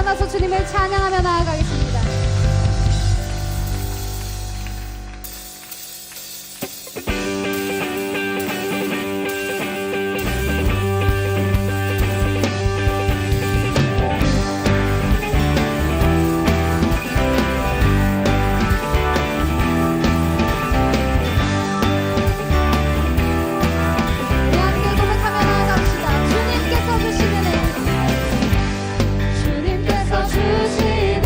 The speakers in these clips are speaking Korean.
일어나서 주님을 찬양하며 나아가겠습니다. 주님께서 주시는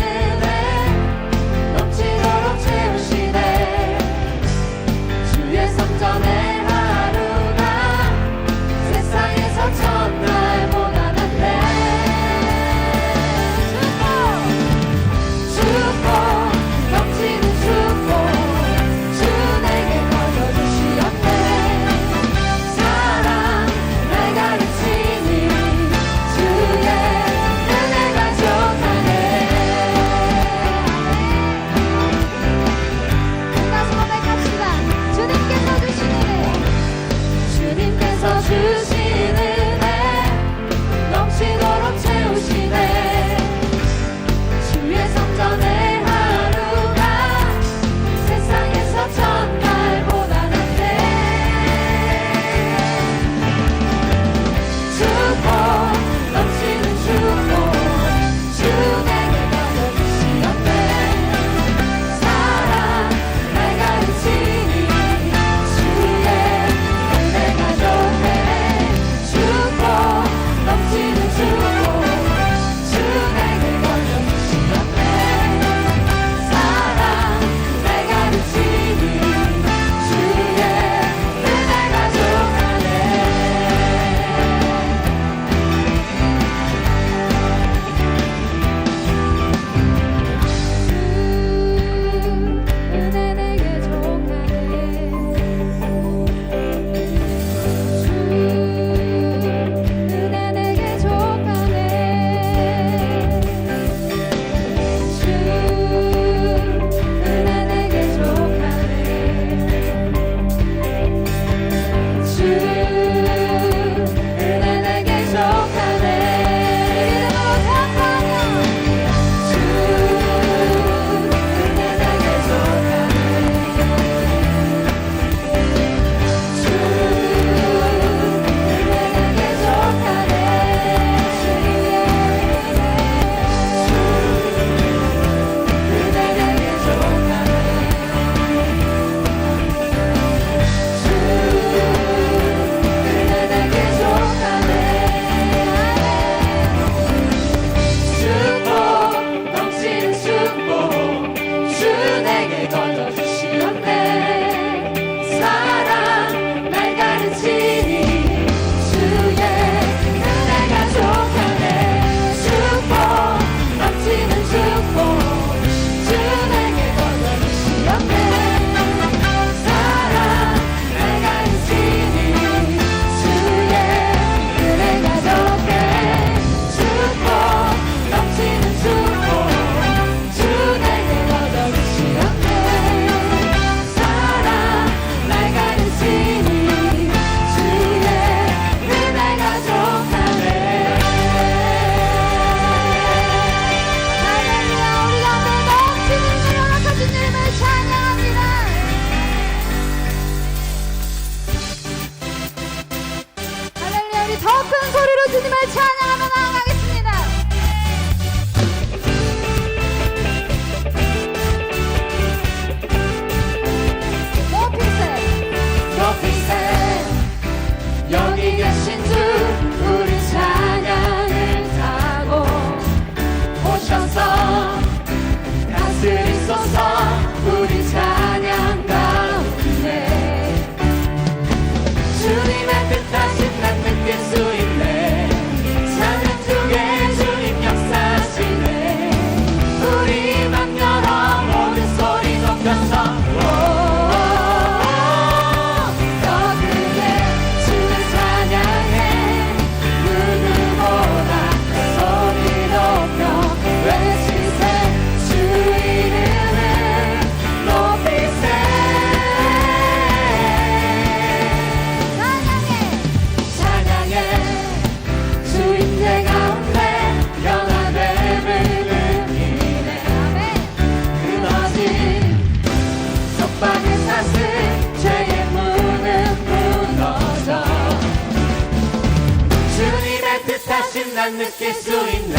느낄 수 있네.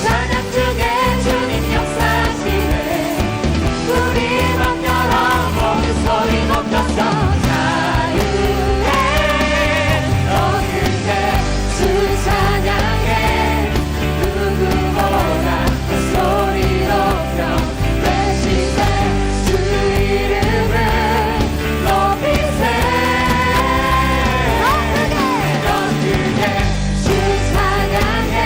찬양 중에 주님 역사하시네. 우리 맘 열어 모든 소리 높여서 자유해. 어느새 주 찬양해. 누구보다 큰 소리 높여 외치세. 주 이름을 높이세. 더 크게 주 찬양해.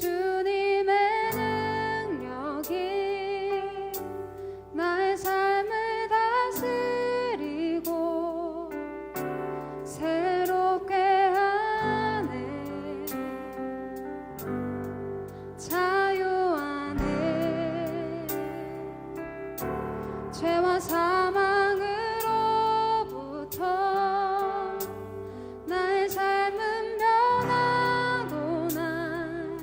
주님의 능력이 나의 삶을 다스리고 새롭게 하네. 자유 안에 죄와 사망으로부터 나의 삶은 변하고 난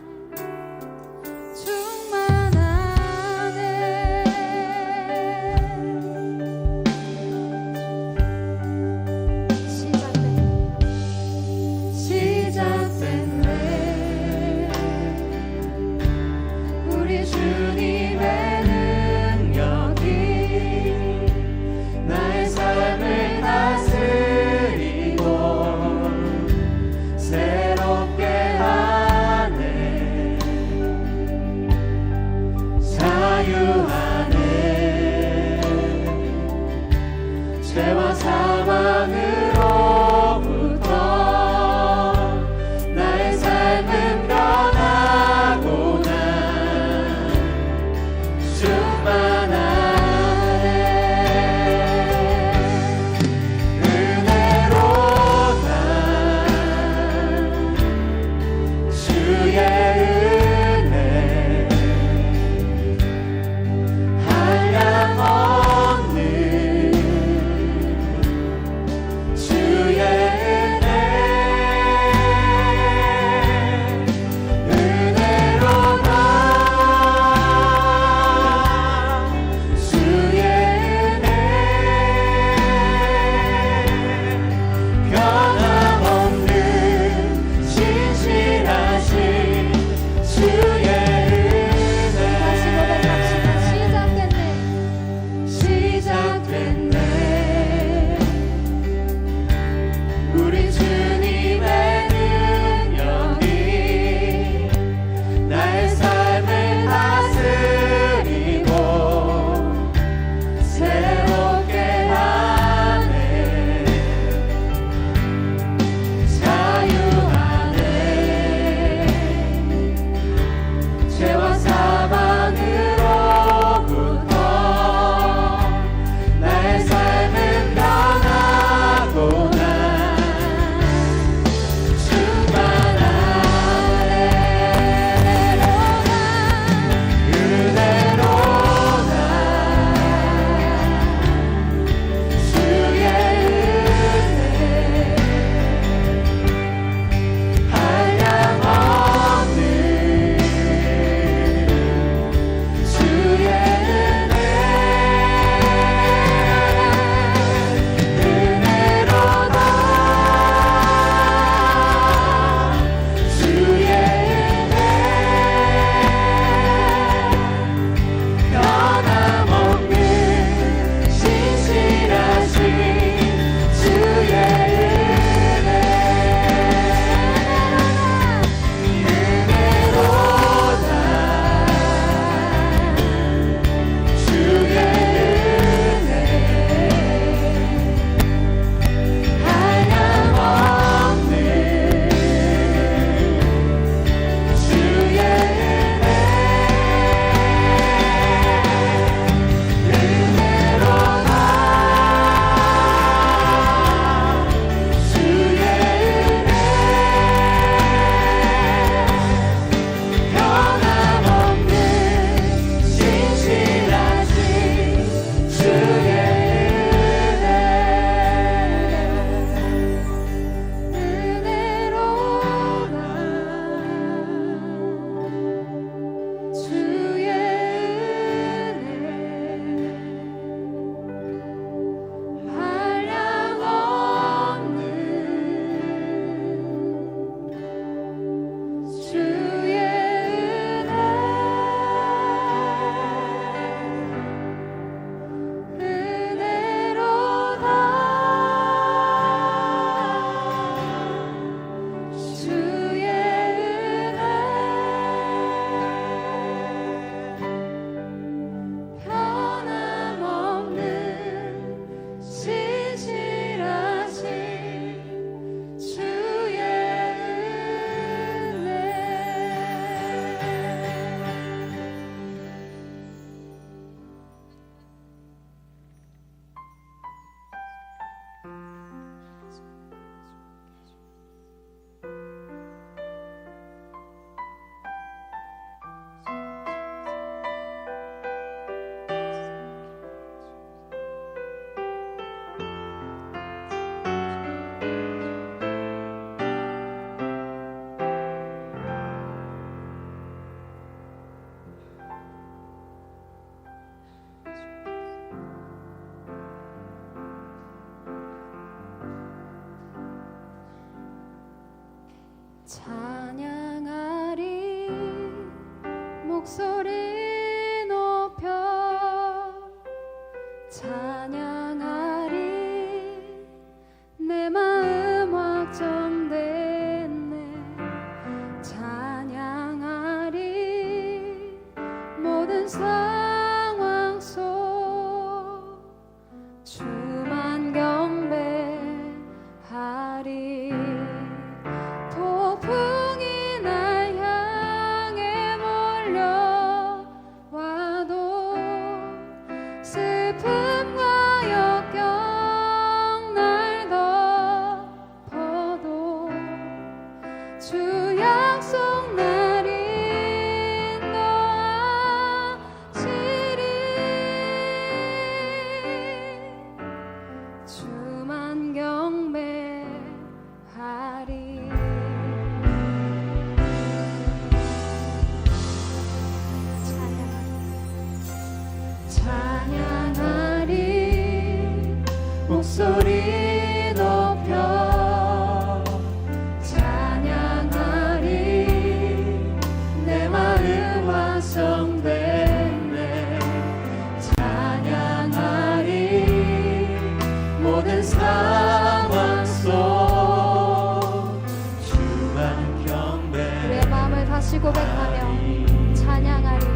고백하며 찬양하리.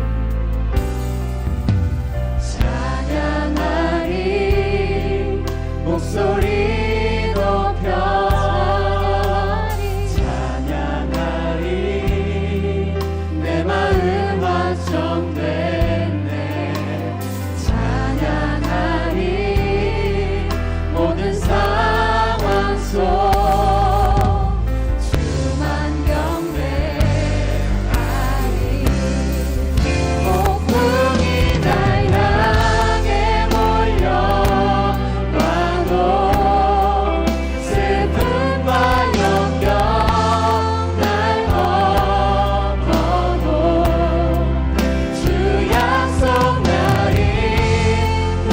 찬양하리 목소리 높여 찬양하리 내 마음 확정됐네 찬양하리 모든 상황 속 주만 경배하리 폭풍이 날 향해 몰려와도 슬픔과 역경 날 덮어도 주 약속 날 인도하시리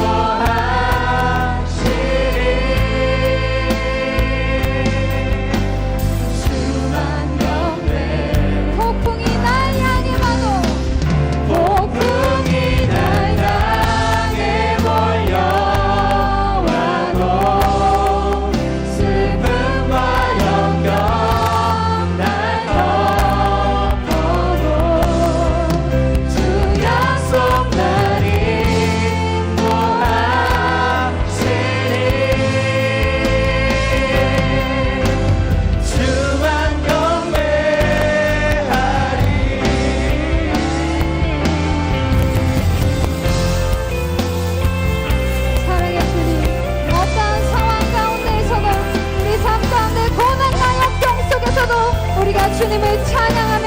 주만 경배 폭풍이 날 향해 와도 폭풍이 날 향해 몰려와도 슬픔과 역경 날 덮어도 주 약속 날 인도하시리 주만 경배하리 사랑의 주님, 어떠한 상황 가운데에서도 우리 삶 가운데 고난과 역경 속에서도 우리가 주님을 찬양하며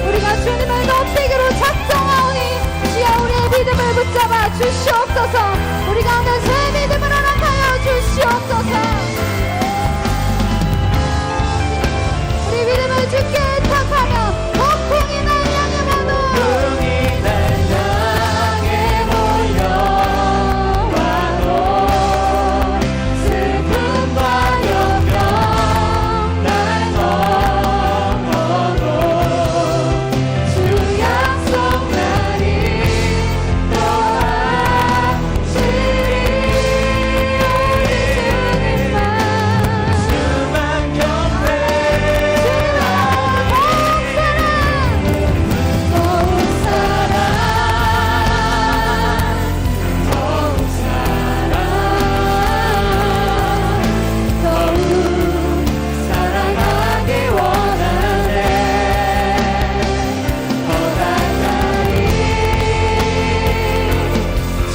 우리가 주님을 높이기로 작정하오니 주여 우리의 믿음을 붙잡아 주시옵소서. 우리 가운데 새 믿음을 허락하여 주시옵소서. 우리 믿음을 주께 의탁하며 폭풍이 날 향해 와도 풍이 날 향해 몰려와도 슬픔과 역경 날 덮어도 주 약속 날 인도하시리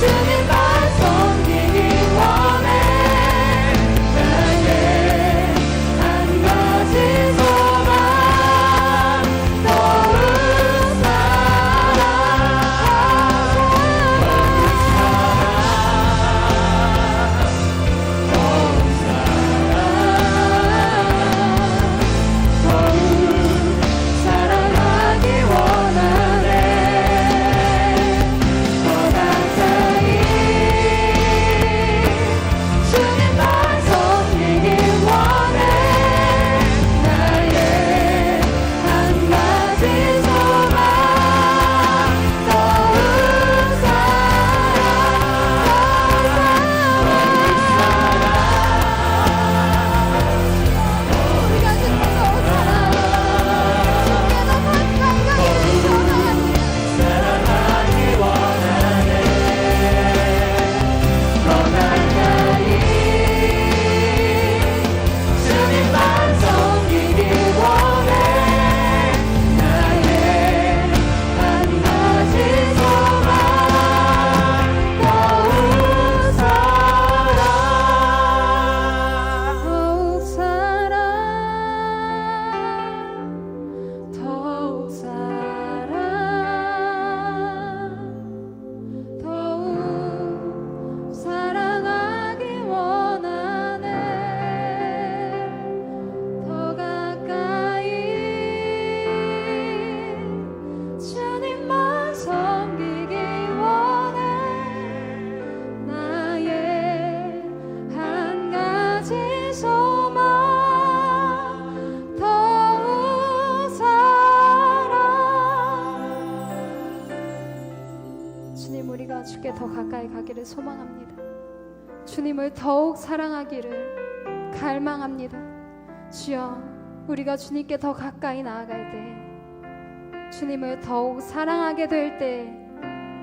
주만 주께 더 가까이 가기를 소망합니다. 주님을 더욱 사랑하기를 갈망합니다. 주여, 우리가 주님께 더 가까이 나아갈 때 주님을 더욱 사랑하게 될 때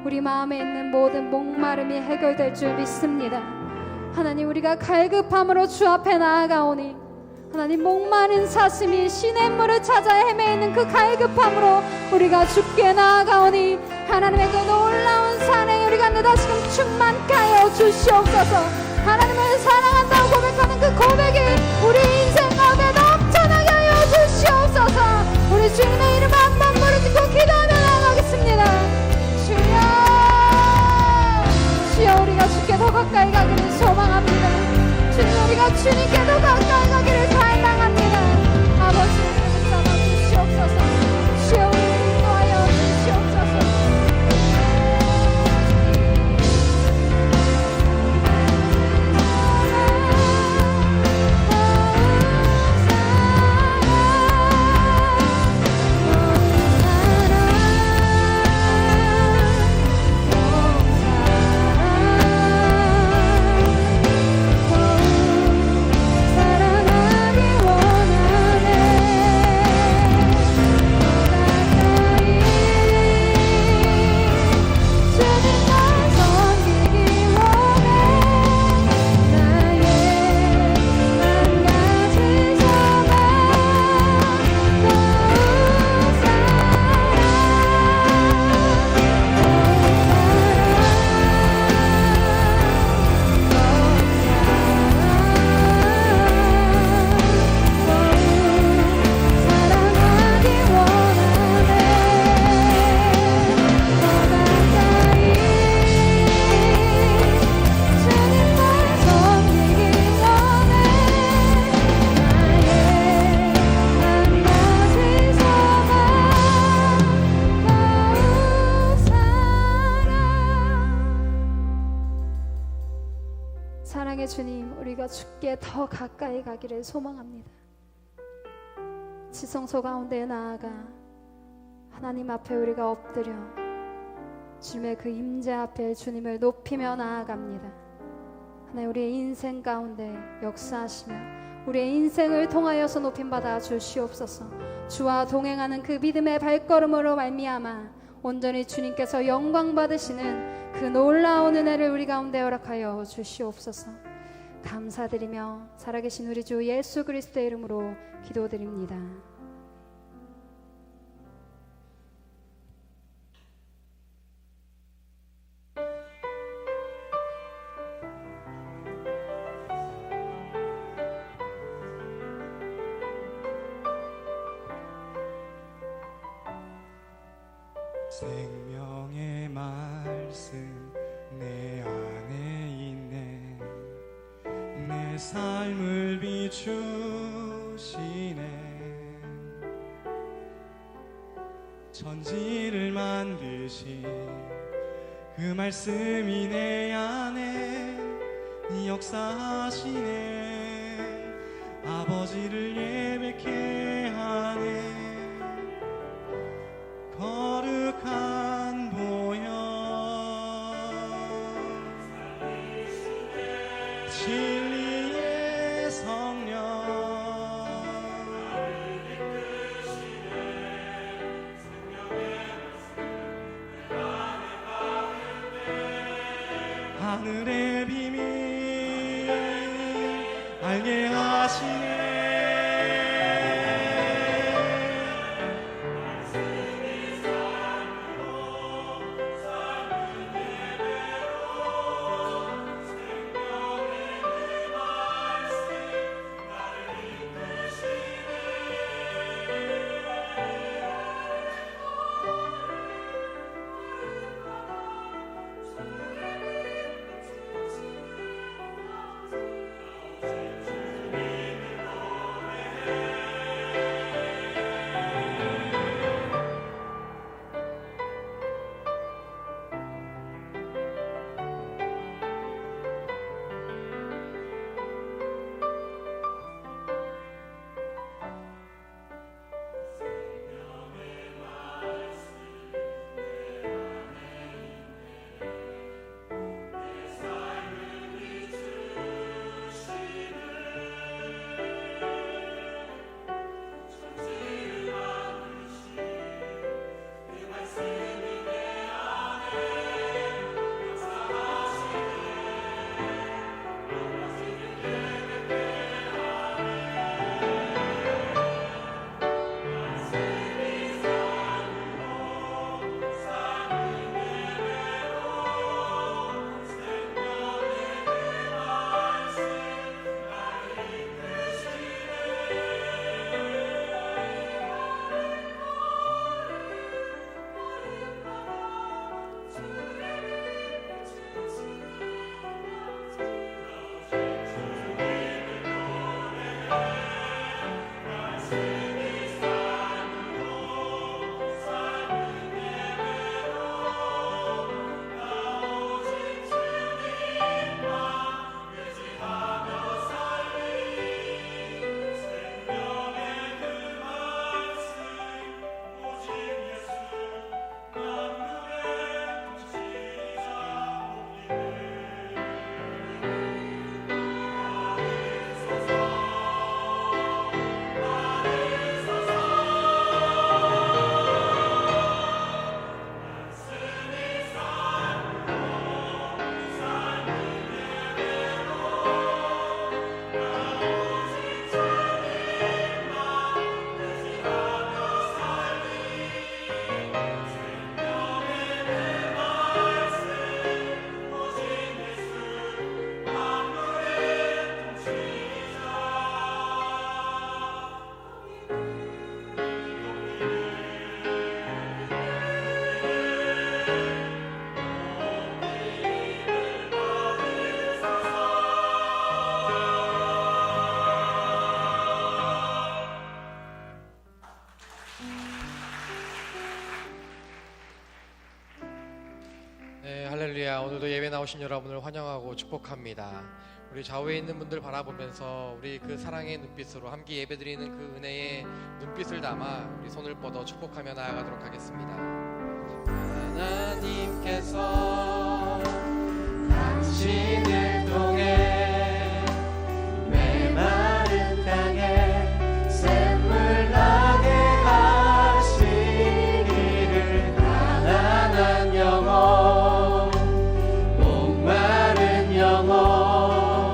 우리 마음에 있는 모든 목마름이 해결될 줄 믿습니다. 하나님, 우리가 갈급함으로 주 앞에 나아가오니 하나님, 목마른 사슴이 시냇물을 찾아 헤매는 그 갈급함으로 우리가 주께 나아가오니 하나님의 그 놀라운 사랑에 우리가 느다시금 충만케 하여 주시옵소서. 하나님을 사랑한다고 고백하는 그 고백이 우리 인생 가운데 넘쳐나게 하여 주시옵소서. 우리 주님의 이름 한 번 부르짖고 기도하며 나아가겠습니다. 주여, 주여, 우리가 주께 더 가까이 가기를 소망합니다. 주님, 우리가 주님께 더 가까이 가기를 갈망합니다. 아버지의 이름을 잡아 주시옵소서. 주여, 우리를 인도하여 주시옵소서. 사랑의 주님, 우리가 주께 더 가까이 가기를 소망합니다. 지성소 가운데 나아가 하나님 앞에 우리가 엎드려 주님의 그 임재 앞에 주님을 높이며 나아갑니다. 하나님, 우리의 인생 가운데 역사하시며 우리의 인생을 통하여서 높임받아 주시옵소서. 주와 동행하는 그 믿음의 발걸음으로 말미암아 온전히 주님께서 영광 받으시는 그 놀라운 은혜를 우리 가운데 허락하여 주시옵소서. 감사드리며 살아계신 우리 주 예수 그리스도의 이름으로 기도드립니다. 생명의 말씀 내 안에 있네. 내 삶을 비추시네. 천지를 만드신 그 말씀이 내 안에 역사하시네. 아버지를 예배케 하네. 거룩한 보혈 진리의 성령 하늘의 비밀 알게 하시네. 할렐루야. 오늘도 예배 나오신 여러분을 환영하고 축복합니다. 우리 좌우에 있는 분들 바라보면서 우리 그 사랑의 눈빛으로 함께 예배드리는 그 은혜의 눈빛을 담아 우리 손을 뻗어 축복하며 나아가도록 하겠습니다. 하나님께서 당신을 통해 메마른 땅에 샘물 나게 하시기를 가난한 영혼 목마른 영혼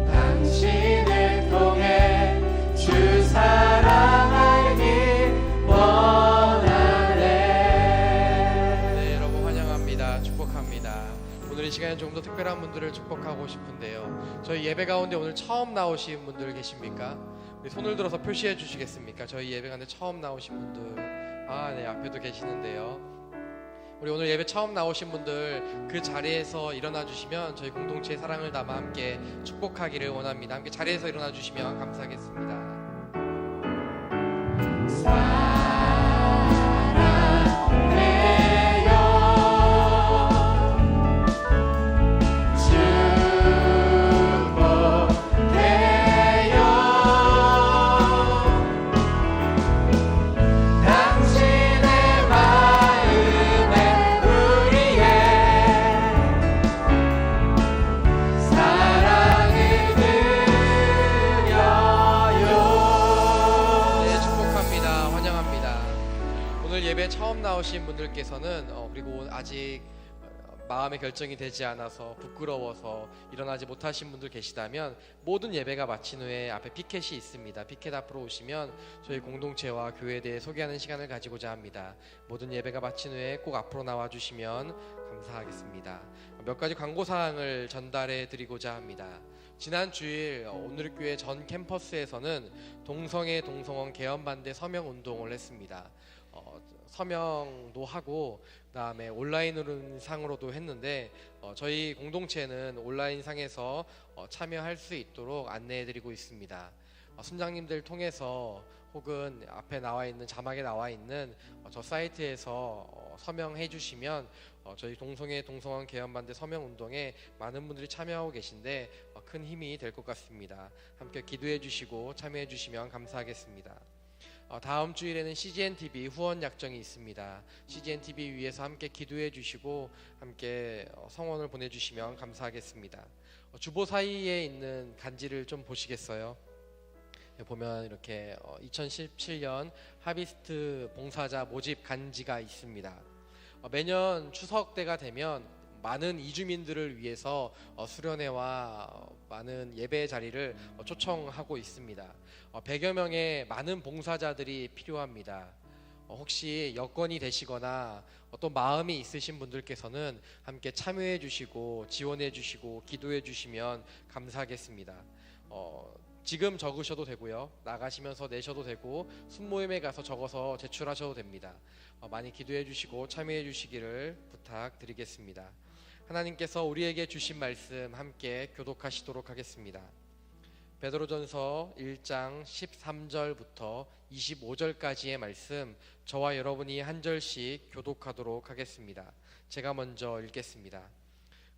당신을 통해 주 사랑 알기 원하네. 네, 여러분 환영합니다. 축복합니다. 오늘 이 시간에 조금 더 특별한 분들을 축복하고 싶은데요. 저희 예배 가운데 오늘 처음 나오신 분들 계십니까? 우리 손을 들어서 표시해 주시겠습니까? 저희 예배 가운데 처음 나오신 분들. 네, 앞에도 계시는데요. 우리 오늘 예배 처음 나오신 분들 그 자리에서 일어나 주시면 저희 공동체의 사랑을 담아 함께 축복하기를 원합니다. 함께 자리에서 일어나 주시면 감사하겠습니다. 처음 나오신 분들께서는 그리고 아직 마음의 결정이 되지 않아서 부끄러워서 일어나지 못하신 분들 계시다면 모든 예배가 마친 후에 앞에 피켓이 있습니다. 피켓 앞으로 오시면 저희 공동체와 교회에 대해 소개하는 시간을 가지고자 합니다. 모든 예배가 마친 후에 꼭 앞으로 나와 주시면 감사하겠습니다. 몇 가지 광고사항을 전달해 드리고자 합니다. 지난 주일 오늘교회 전 캠퍼스에서는 동성애 동성원 개헌반대 서명운동을 했습니다. 서명도 하고 그다음에 온라인 상으로도 했는데 저희 공동체는 온라인 상에서 참여할 수 있도록 안내해드리고 있습니다. 순장님들 통해서 혹은 앞에 나와 있는 자막에 나와 있는 저 사이트에서 서명해 주시면 저희 동성애 동성원 개헌반대 서명운동에 많은 분들이 참여하고 계신데 큰 힘이 될 것 같습니다. 함께 기도해 주시고 참여해 주시면 감사하겠습니다. 다음 주일에는 CGNTV 후원 약정이 있습니다. CGNTV 위해서 함께 기도해 주시고 함께 성원을 보내주시면 감사하겠습니다. 주보 사이에 있는 간지를 좀 보시겠어요? 보면 이렇게 2017년 하비스트 봉사자 모집 간지가 있습니다. 매년 추석 때가 되면 많은 이주민들을 위해서 수련회와 많은 예배 자리를 초청하고 있습니다. 100여 명의 많은 봉사자들이 필요합니다. 혹시 여건이 되시거나 어떤 마음이 있으신 분들께서는 함께 참여해 주시고 지원해 주시고 기도해 주시면 감사하겠습니다. 지금 적으셔도 되고요. 나가시면서 내셔도 되고 순모임에 가서 적어서 제출하셔도 됩니다. 많이 기도해 주시고 참여해 주시기를 부탁드리겠습니다. 하나님께서 우리에게 주신 말씀 함께 교독하시도록 하겠습니다. 베드로전서 1장 13절부터 25절까지의 말씀 저와 여러분이 한 절씩 교독하도록 하겠습니다. 제가 먼저 읽겠습니다.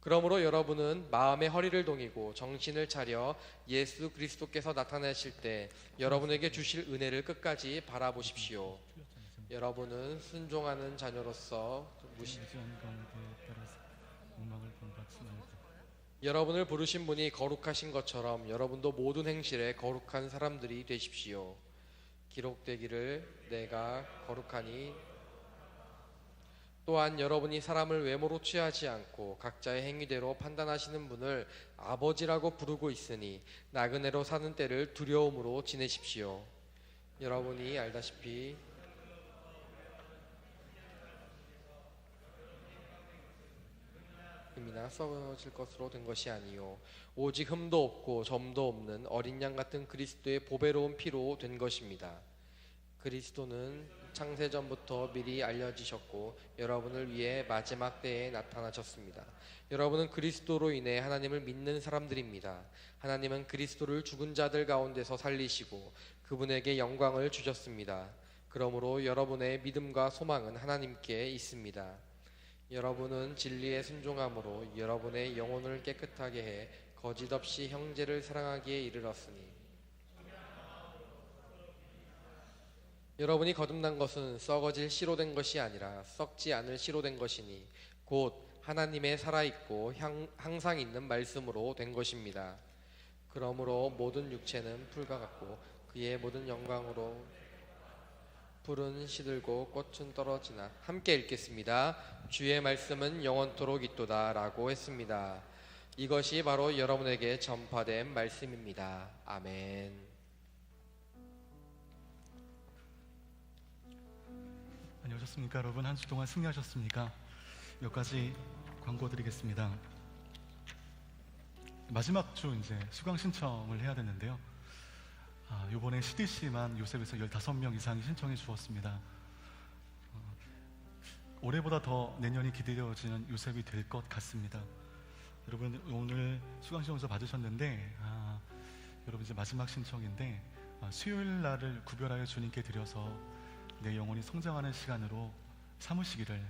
그러므로 여러분은 마음의 허리를 동이고 정신을 차려 예수 그리스도께서 나타나실 때 여러분에게 주실 은혜를 끝까지 바라보십시오. 여러분은 순종하는 자녀로서 여러분을 부르신 분이 거룩하신 것처럼 여러분도 모든 행실에 거룩한 사람들이 되십시오. 기록되기를 내가 거룩하니 또한 여러분이 사람을 외모로 취하지 않고 각자의 행위대로 판단하시는 분을 아버지라고 부르고 있으니 나그네로 사는 때를 두려움으로 지내십시오. 여러분이 알다시피 이나 썩어질 것으로 된 것이 아니요 오직 흠도 없고 점도 없는 어린 양 같은 그리스도의 보배로운 피로 된 것입니다. 그리스도는 창세전부터 미리 알려지셨고 여러분을 위해 마지막 때에 나타나셨습니다. 여러분은 그리스도로 인해 하나님을 믿는 사람들입니다. 하나님은 그리스도를 죽은 자들 가운데서 살리시고 그분에게 영광을 주셨습니다. 그러므로 여러분의 믿음과 소망은 하나님께 있습니다. 여러분은 진리에 순종함으로 여러분의 영혼을 깨끗하게 해 거짓 없이 형제를 사랑하기에 이르렀으니 여러분이 거듭난 것은 썩어질 씨로 된 것이 아니라 썩지 않을 씨로 된 것이니 곧 하나님의 살아있고 항상 있는 말씀으로 된 것입니다. 그러므로 모든 육체는 풀과 같고 그의 모든 영광으로 풀은 시들고 꽃은 떨어지나 함께 읽겠습니다. 주의 말씀은 영원토록 있도다 라고 했습니다. 이것이 바로 여러분에게 전파된 말씀입니다. 아멘. 안녕하셨습니까 여러분. 한 주 동안 승리하셨습니까? 몇 가지 광고 드리겠습니다. 마지막 주 이제 수강 신청을 해야 되는데요. 이번에 CDC만 요셉에서 15명 이상이 신청해 주었습니다. 올해보다 더 내년이 기대되어지는 요셉이 될 것 같습니다. 여러분 오늘 수강 신청서 받으셨는데 여러분 이제 마지막 신청인데 수요일 날을 구별하여 주님께 드려서 내 영혼이 성장하는 시간으로 삼으시기를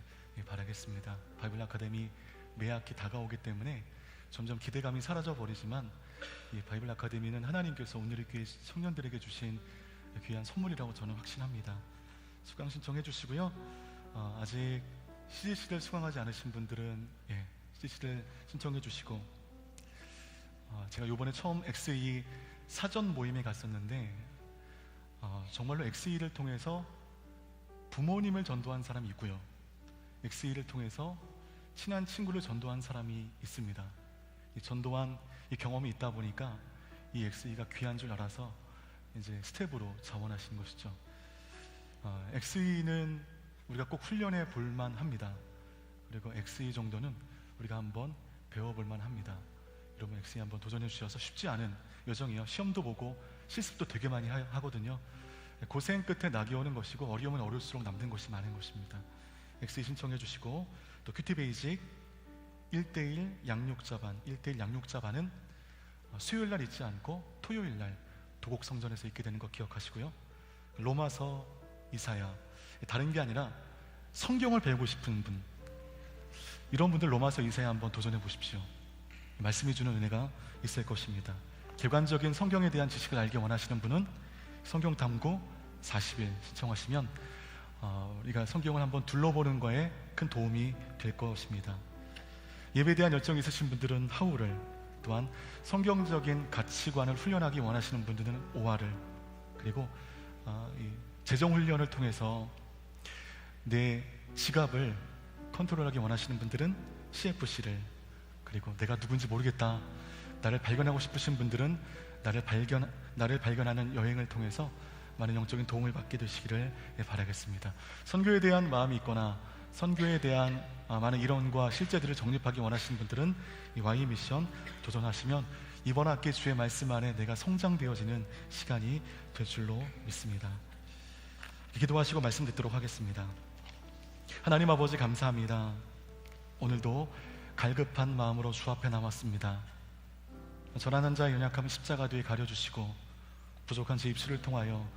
바라겠습니다. 바이블 아카데미 매학기 다가오기 때문에 점점 기대감이 사라져 버리지만 이 바이블 아카데미는 하나님께서 오늘 교회 청년들에게 주신 귀한 선물이라고 저는 확신합니다. 수강 신청해 주시고요. 아직 CDC를 수강하지 않으신 분들은 CDC를 신청해 주시고 제가 이번에 처음 XE 사전 모임에 갔었는데 정말로 XE를 통해서 부모님을 전도한 사람이 있고요. XE를 통해서 친한 친구를 전도한 사람이 있습니다. 이 전도한 이 경험이 있다 보니까 이 XE가 귀한 줄 알아서 이제 스텝으로 자원하신 것이죠. XE는 우리가 꼭 훈련해 볼만 합니다. 그리고 XE 정도는 우리가 한번 배워볼만 합니다. 여러분 XE 한번 도전해 주셔서 쉽지 않은 여정이요. 시험도 보고 실습도 되게 많이 하거든요. 고생 끝에 낙이 오는 것이고 어려우면 어려울수록 남는 것이 많은 것입니다. XE 신청해 주시고 또 큐티 베이직 1대1 양육자반 1대1 양육자반은 수요일날 있지 않고 토요일날 도곡 성전에서 있게 되는 거 기억하시고요. 로마서 이사야 다른 게 아니라 성경을 배우고 싶은 분 이런 분들 로마서 이사야 한번 도전해 보십시오. 말씀이 주는 은혜가 있을 것입니다. 객관적인 성경에 대한 지식을 알기 원하시는 분은 성경 탐구 40일 신청하시면 우리가 성경을 한번 둘러보는 거에 큰 도움이 될 것입니다. 예배에 대한 열정이 있으신 분들은 하우를, 또한 성경적인 가치관을 훈련하기 원하시는 분들은 오하를, 그리고 이 재정 훈련을 통해서 내 지갑을 컨트롤하기 원하시는 분들은 CFC를, 그리고 내가 누군지 모르겠다, 나를 발견하고 싶으신 분들은 나를 발견하는 여행을 통해서 많은 영적인 도움을 받게 되시기를 바라겠습니다. 선교에 대한 마음이 있거나 선교에 대한 많은 이론과 실제들을 정립하기 원하시는 분들은 이 Y 미션 도전하시면 이번 학기 주의 말씀 안에 내가 성장되어지는 시간이 될 줄로 믿습니다. 기도하시고 말씀 듣도록 하겠습니다. 하나님 아버지 감사합니다. 오늘도 갈급한 마음으로 주 앞에 나왔습니다. 전하는 자의 연약함을 십자가 뒤에 가려주시고 부족한 제 입술을 통하여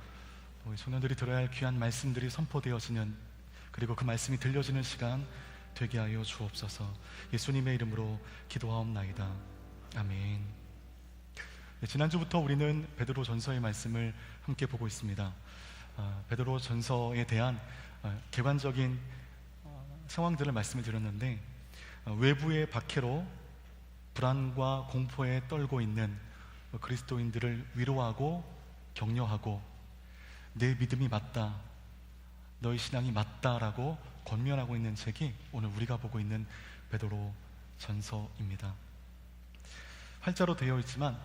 우리 소년들이 들어야 할 귀한 말씀들이 선포되어지는, 그리고 그 말씀이 들려지는 시간 되게 하여 주옵소서. 예수님의 이름으로 기도하옵나이다. 아멘. 지난주부터 우리는 베드로 전서의 말씀을 함께 보고 있습니다. 베드로 전서에 대한 객관적인 상황들을 말씀을 드렸는데, 외부의 박해로 불안과 공포에 떨고 있는 그리스도인들을 위로하고 격려하고 내 믿음이 맞다, 너희 신앙이 맞다라고 권면하고 있는 책이 오늘 우리가 보고 있는 베드로 전서입니다. 활자로 되어 있지만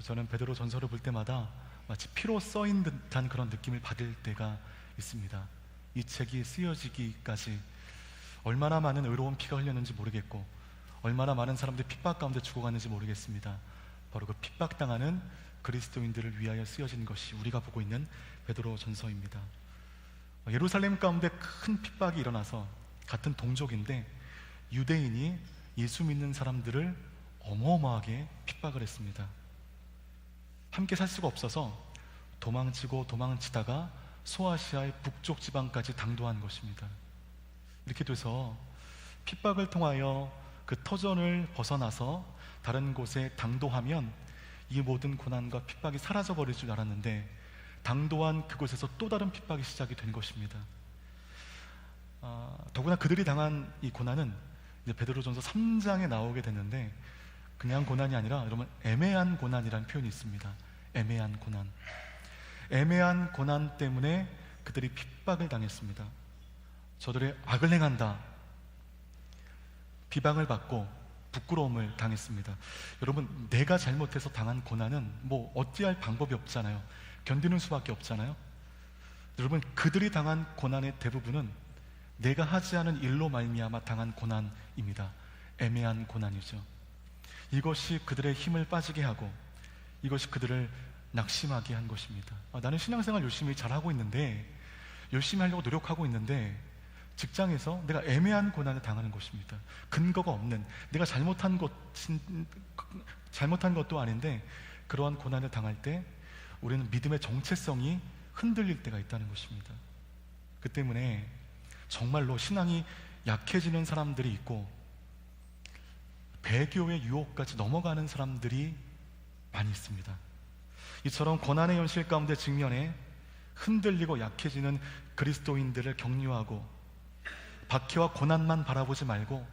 저는 베드로 전서를 볼 때마다 마치 피로 써인 듯한 그런 느낌을 받을 때가 있습니다. 이 책이 쓰여지기까지 얼마나 많은 의로운 피가 흘렸는지 모르겠고 얼마나 많은 사람들이 핍박 가운데 죽어갔는지 모르겠습니다. 바로 그 핍박당하는 그리스도인들을 위하여 쓰여진 것이 우리가 보고 있는 베드로 전서입니다. 예루살렘 가운데 큰 핍박이 일어나서 같은 동족인데 유대인이 예수 믿는 사람들을 어마어마하게 핍박을 했습니다. 함께 살 수가 없어서 도망치다가 소아시아의 북쪽 지방까지 당도한 것입니다. 이렇게 돼서 핍박을 통하여 그 터전을 벗어나서 다른 곳에 당도하면 이 모든 고난과 핍박이 사라져버릴 줄 알았는데 당도한 그곳에서 또 다른 핍박이 시작이 된 것입니다. 더구나 그들이 당한 이 고난은 이제 베드로전서 3장에 나오게 됐는데 그냥 고난이 아니라 여러분 애매한 고난이라는 표현이 있습니다. 애매한 고난. 애매한 고난 때문에 그들이 핍박을 당했습니다. 저들의 악을 행한다, 비방을 받고 부끄러움을 당했습니다. 여러분, 내가 잘못해서 당한 고난은 뭐 어찌할 방법이 없잖아요. 견디는 수밖에 없잖아요. 여러분, 그들이 당한 고난의 대부분은 내가 하지 않은 일로 말미암아 당한 고난입니다. 애매한 고난이죠. 이것이 그들의 힘을 빠지게 하고 이것이 그들을 낙심하게 한 것입니다. 나는 신앙생활 열심히 잘하고 있는데, 열심히 하려고 노력하고 있는데 직장에서 내가 애매한 고난을 당하는 것입니다. 근거가 없는, 내가 잘못한 것도 아닌데 그러한 고난을 당할 때 우리는 믿음의 정체성이 흔들릴 때가 있다는 것입니다. 그 때문에 정말로 신앙이 약해지는 사람들이 있고 배교의 유혹까지 넘어가는 사람들이 많이 있습니다. 이처럼 고난의 현실 가운데 직면해 흔들리고 약해지는 그리스도인들을 격려하고 박해와 고난만 바라보지 말고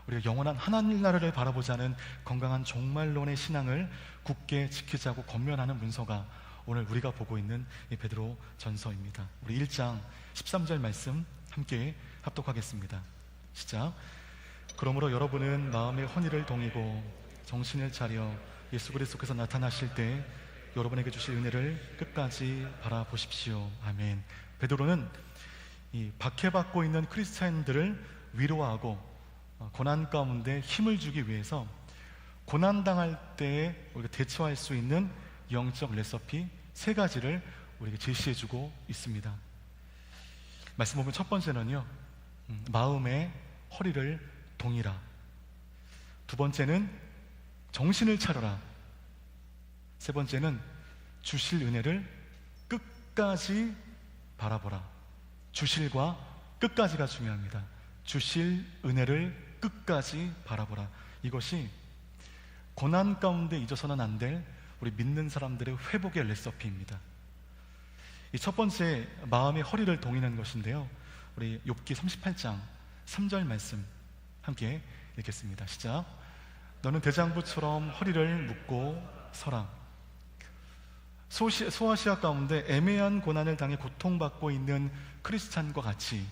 우리가 영원한 하나님 나라를 바라보자는 건강한 종말론의 신앙을 굳게 지키자고 권면하는 문서가 오늘 우리가 보고 있는 이 베드로 전서입니다. 우리 1장 13절 말씀 함께 합독하겠습니다. 시작. 그러므로 여러분은 마음의 헌의를 동이고 정신을 차려 예수 그리스도께서 나타나실 때 여러분에게 주실 은혜를 끝까지 바라보십시오. 아멘. 베드로는 이 박해받고 있는 크리스찬들을 위로하고 고난 가운데 힘을 주기 위해서 고난당할 때에 우리가 대처할 수 있는 영적 레시피 3가지를 우리에게 제시해주고 있습니다. 말씀 보면 첫 번째는요, 마음의 허리를 동이라. 두 번째는 정신을 차려라. 세 번째는 주실 은혜를 끝까지 바라보라. 주실과 끝까지가 중요합니다. 주실 은혜를 끝까지 바라보라. 이것이 고난 가운데 잊어서는 안 될 우리 믿는 사람들의 회복의 레시피입니다. 이 첫 번째, 마음의 허리를 동이는 것인데요, 우리 욥기 38장 3절 말씀 함께 읽겠습니다. 시작. 너는 대장부처럼 허리를 묶고 서라. 소아시아 가운데 애매한 고난을 당해 고통받고 있는 크리스찬과 같이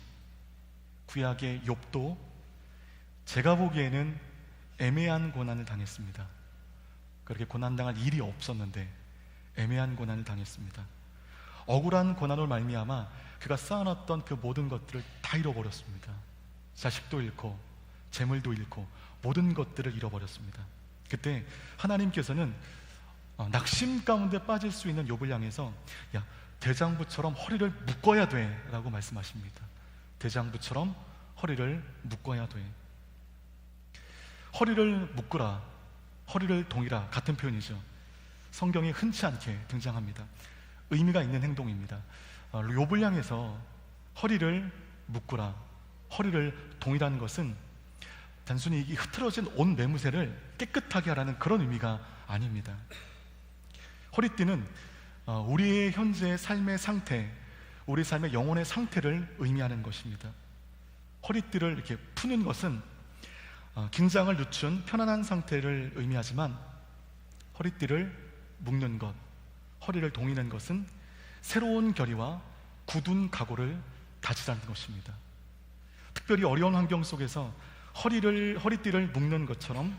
구약의 욥도 제가 보기에는 애매한 고난을 당했습니다. 그렇게 고난당할 일이 없었는데 애매한 고난을 당했습니다. 억울한 고난으로 말미암아 그가 쌓아놨던 그 모든 것들을 다 잃어버렸습니다. 자식도 잃고 재물도 잃고 모든 것들을 잃어버렸습니다. 그때 하나님께서는 낙심 가운데 빠질 수 있는 욥을 향해서 야, 대장부처럼 허리를 묶어야 돼 라고 말씀하십니다. 대장부처럼 허리를 묶어야 돼. 허리를 묶으라, 허리를 동이라 같은 표현이죠. 성경에 흔치 않게 등장합니다. 의미가 있는 행동입니다. 욥을 향해서 허리를 묶으라, 허리를 동이라는 것은 단순히 이 흐트러진 옷 매무새를 깨끗하게 하라는 그런 의미가 아닙니다. 허리띠는 우리의 현재의 삶의 상태, 우리 삶의 영혼의 상태를 의미하는 것입니다. 허리띠를 이렇게 푸는 것은 긴장을 늦춘 편안한 상태를 의미하지만 허리띠를 묶는 것, 허리를 동이는 것은 새로운 결의와 굳은 각오를 다지라는 것입니다. 특별히 어려운 환경 속에서 허리띠를 묶는 것처럼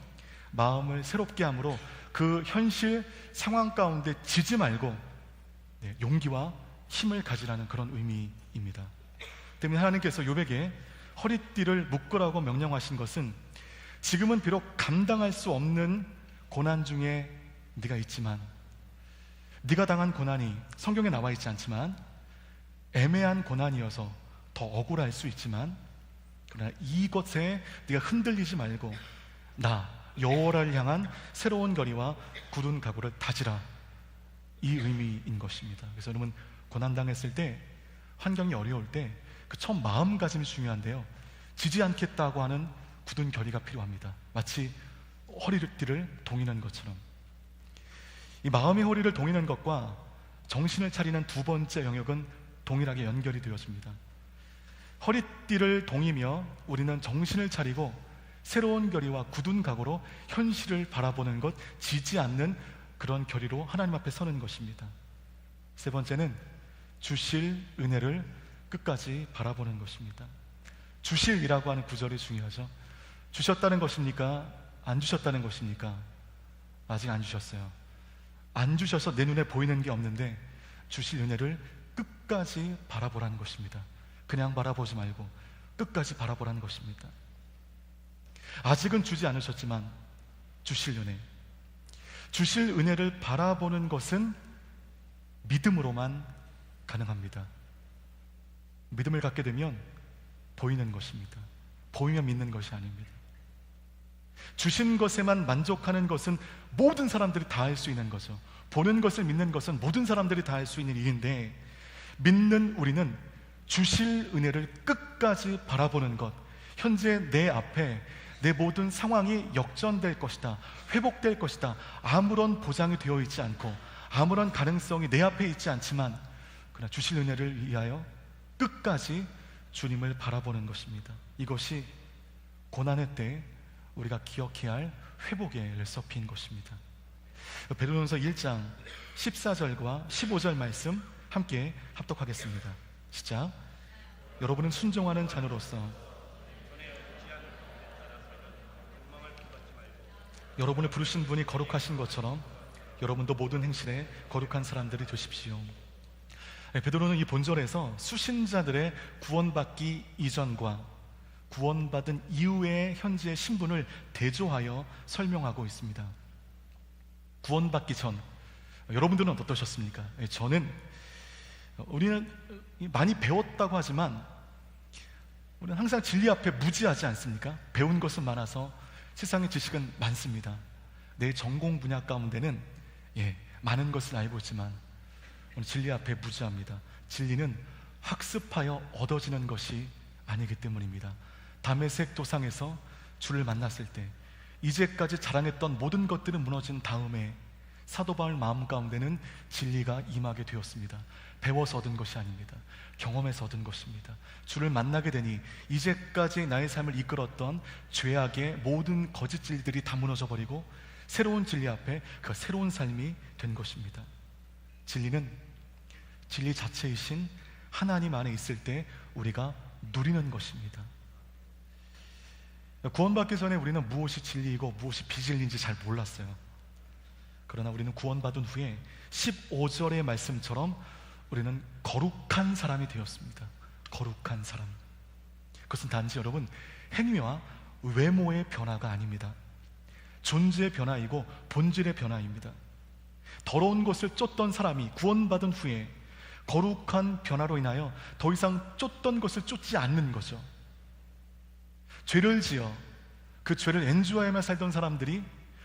마음을 새롭게 함으로 그 현실 상황 가운데 지지 말고 용기와 힘을 가지라는 그런 의미입니다. 때문에 하나님께서 욥에게 허리띠를 묶으라고 명령하신 것은 지금은 비록 감당할 수 없는 고난 중에 네가 있지만, 네가 당한 고난이 성경에 나와 있지 않지만 애매한 고난이어서 더 억울할 수 있지만, 그러나 이것에 네가 흔들리지 말고 나 여호와를 향한 새로운 거리와 굳은 각오를 다지라, 이 의미인 것입니다. 그래서 여러분, 고난 당했을 때, 환경이 어려울 때 그 처음 마음가짐이 중요한데요, 지지 않겠다고 하는 굳은 결의가 필요합니다. 마치 허리띠를 동이는 것처럼. 이 마음의 허리를 동이는 것과 정신을 차리는 두 번째 영역은 동일하게 연결이 되어집니다. 허리띠를 동이며 우리는 정신을 차리고 새로운 결의와 굳은 각오로 현실을 바라보는 것, 지지 않는 그런 결의로 하나님 앞에 서는 것입니다. 세 번째는 주실 은혜를 끝까지 바라보는 것입니다. 주실이라고 하는 구절이 중요하죠. 주셨다는 것입니까? 안 주셨다는 것입니까? 아직 안 주셨어요. 안 주셔서 내 눈에 보이는 게 없는데 주실 은혜를 끝까지 바라보라는 것입니다. 그냥 바라보지 말고 끝까지 바라보라는 것입니다. 아직은 주지 않으셨지만 주실 은혜, 주실 은혜를 바라보는 것은 믿음으로만 가능합니다. 믿음을 갖게 되면 보이는 것입니다. 보이면 믿는 것이 아닙니다. 주신 것에만 만족하는 것은 모든 사람들이 다 할 수 있는 거죠. 보는 것을 믿는 것은 모든 사람들이 다 할 수 있는 일인데, 믿는 우리는 주실 은혜를 끝까지 바라보는 것, 현재 내 앞에 내 모든 상황이 역전될 것이다, 회복될 것이다, 아무런 보장이 되어 있지 않고 아무런 가능성이 내 앞에 있지 않지만 그러나 주실 은혜를 위하여 끝까지 주님을 바라보는 것입니다. 이것이 고난의 때 우리가 기억해야 할 회복의 레시피인 것입니다. 베드로전서 1장 14절과 15절 말씀 함께 합독하겠습니다. 시작. 여러분은 순종하는 자녀로서 여러분을 부르신 분이 거룩하신 것처럼 여러분도 모든 행실에 거룩한 사람들이 되십시오. 베드로는 이 본절에서 수신자들의 구원받기 이전과 구원받은 이후의 현재의 신분을 대조하여 설명하고 있습니다. 구원받기 전, 여러분들은 어떠셨습니까? 우리는 많이 배웠다고 하지만 우리는 항상 진리 앞에 무지하지 않습니까? 배운 것은 많아서 세상의 지식은 많습니다. 내 전공 분야 가운데는 많은 것을 알고 있지만 오늘 진리 앞에 무지합니다. 진리는 학습하여 얻어지는 것이 아니기 때문입니다. 다메섹 도상에서 주를 만났을 때 이제까지 자랑했던 모든 것들은 무너진 다음에 사도 바울 마음 가운데는 진리가 임하게 되었습니다. 배워서 얻은 것이 아닙니다. 경험에서 얻은 것입니다. 주를 만나게 되니 이제까지 나의 삶을 이끌었던 죄악의 모든 거짓 진리들이 다 무너져 버리고 새로운 진리 앞에 그 새로운 삶이 된 것입니다. 진리는 진리 자체이신 하나님 안에 있을 때 우리가 누리는 것입니다. 구원받기 전에 우리는 무엇이 진리이고 무엇이 비진리인지 잘 몰랐어요. 그러나 우리는 구원받은 후에 15절의 말씀처럼 우리는 거룩한 사람이 되었습니다. 거룩한 사람. 그것은 단지 여러분 행위와 외모의 변화가 아닙니다. 존재의 변화이고 본질의 변화입니다. 더러운 것을 쫓던 사람이 구원받은 후에 거룩한 변화로 인하여 더 이상 쫓던 것을 쫓지 않는 거죠. 죄를 지어 그 죄를 엔조하여만 살던 사람들이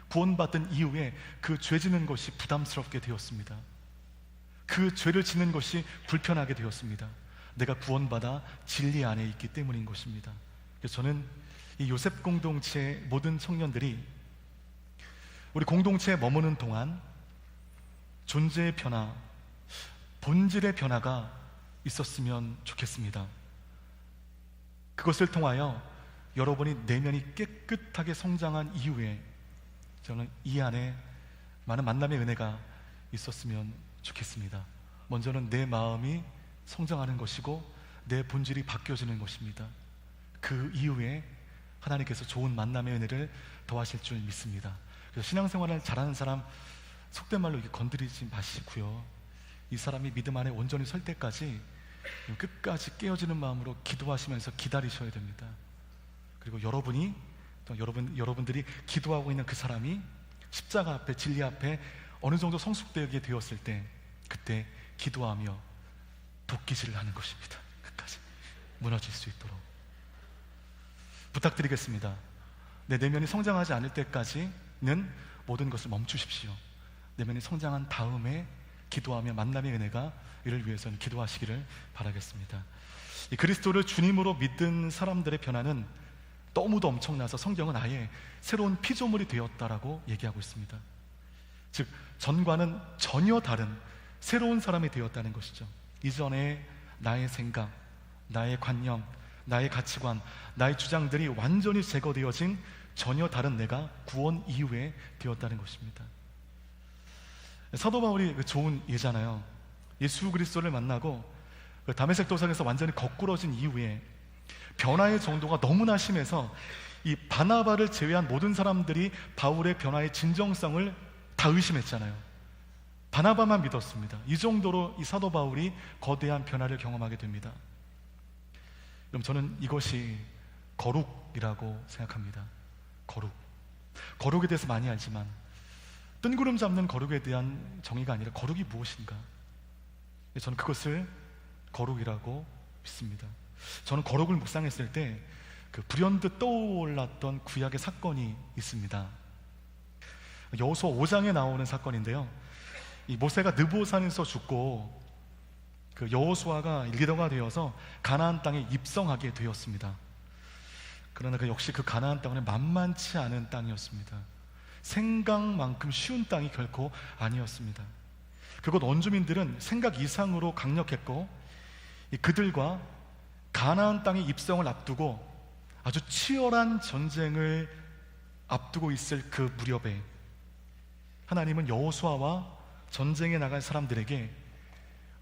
구원받은 이후에 그 죄 지는 것이 부담스럽게 되었습니다. 그 죄를 짓는 것이 불편하게 되었습니다. 내가 구원받아 진리 안에 있기 때문인 것입니다. 그래서 저는 이 요셉 공동체의 모든 청년들이 우리 공동체에 머무는 동안 존재의 변화, 본질의 변화가 있었으면 좋겠습니다. 그것을 통하여 여러분이 내면이 깨끗하게 성장한 이후에 저는 이 안에 많은 만남의 은혜가 있었으면 좋겠습니다. 먼저는 내 마음이 성장하는 것이고 내 본질이 바뀌어지는 것입니다. 그 이후에 하나님께서 좋은 만남의 은혜를 더하실 줄 믿습니다. 그래서 신앙생활을 잘하는 사람 속된 말로 이렇게 건드리지 마시고요. 이 사람이 믿음 안에 온전히 설 때까지 끝까지 깨어지는 마음으로 기도하시면서 기다리셔야 됩니다. 그리고 여러분들이 기도하고 있는 그 사람이 십자가 앞에 진리 앞에 어느 정도 성숙되게 되었을 때 그때 기도하며 돕기질을 하는 것입니다. 끝까지 무너질 수 있도록 부탁드리겠습니다. 내 내면이 성장하지 않을 때까지는 모든 것을 멈추십시오. 내면이 성장한 다음에 기도하며 만남의 은혜가 이를 위해서는 기도하시기를 바라겠습니다. 이 그리스도를 주님으로 믿은 사람들의 변화는 너무도 엄청나서 성경은 아예 새로운 피조물이 되었다라고 얘기하고 있습니다. 즉 전과는 전혀 다른 새로운 사람이 되었다는 것이죠. 이전에 나의 생각, 나의 관념, 나의 가치관, 나의 주장들이 완전히 제거되어진 전혀 다른 내가 구원 이후에 되었다는 것입니다. 사도 바울이 좋은 예잖아요. 예수 그리스도를 만나고 다메섹 도상에서 완전히 거꾸러진 이후에 변화의 정도가 너무나 심해서 이 바나바를 제외한 모든 사람들이 바울의 변화의 진정성을 다 의심했잖아요. 바나바만 믿었습니다. 이 정도로 이 사도 바울이 거대한 변화를 경험하게 됩니다. 그럼 저는 이것이 거룩이라고 생각합니다. 거룩에 대해서 많이 알지만 뜬구름 잡는 거룩에 대한 정의가 아니라 거룩이 무엇인가? 저는 그것을 거룩이라고 믿습니다. 저는 거룩을 묵상했을 때 그 불현듯 떠올랐던 구약의 사건이 있습니다. 여호수아 5장에 나오는 사건인데요. 이 모세가 느보산에서 죽고 그 여호수아가 리더가 되어서 가나안 땅에 입성하게 되었습니다. 그러나 역시 그 가나안 땅은 만만치 않은 땅이었습니다. 생각만큼 쉬운 땅이 결코 아니었습니다. 그곳 원주민들은 생각 이상으로 강력했고 그들과 가나안 땅의 입성을 앞두고 아주 치열한 전쟁을 앞두고 있을 그 무렵에 하나님은 여호수아와 전쟁에 나갈 사람들에게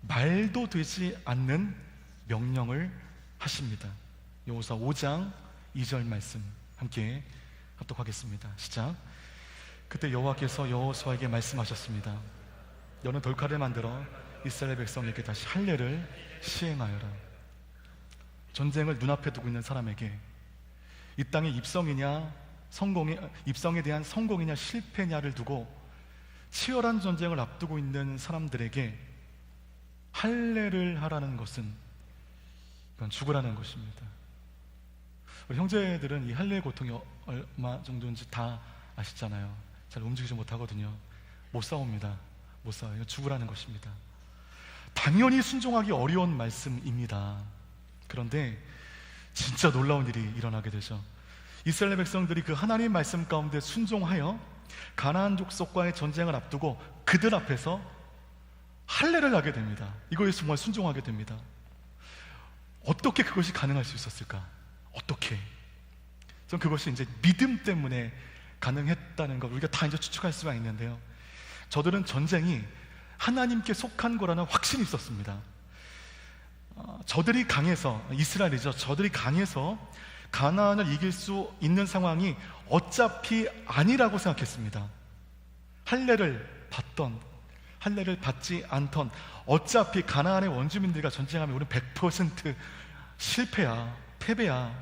말도 되지 않는 명령을 하십니다. 여호수아 5장 2절 말씀 함께 합독하겠습니다. 시작. 그때 여호와께서 여호수아에게 말씀하셨습니다. 너는 돌칼을 만들어 이스라엘 백성에게 다시 할례를 시행하여라. 전쟁을 눈앞에 두고 있는 사람에게 이 땅의 입성에 대한 성공이냐 실패냐를 두고 치열한 전쟁을 앞두고 있는 사람들에게 할례를 하라는 것은 그건 죽으라는 것입니다. 우리 형제들은 이 할례의 고통이 얼마 정도인지 다 아시잖아요. 잘 움직이지 못하거든요. 못 싸웁니다. 못 싸워요. 죽으라는 것입니다. 당연히 순종하기 어려운 말씀입니다. 그런데 진짜 놀라운 일이 일어나게 되죠. 이스라엘 백성들이 그 하나님 말씀 가운데 순종하여 가나안 족속과의 전쟁을 앞두고 그들 앞에서 할례를 하게 됩니다. 이거에 정말 순종하게 됩니다. 어떻게 그것이 가능할 수 있었을까? 어떻게? 전 그것이 이제 믿음 때문에 가능했다는 걸 우리가 다 이제 추측할 수가 있는데요. 저들은 전쟁이 하나님께 속한 거라는 확신이 있었습니다. 저들이 강해서, 이스라엘이죠. 저들이 강해서 가나안을 이길 수 있는 상황이 어차피 아니라고 생각했습니다. 할례를 받던, 할례를 받지 않던 어차피 가나안의 원주민들과 전쟁하면 우리는 100% 실패야, 패배야.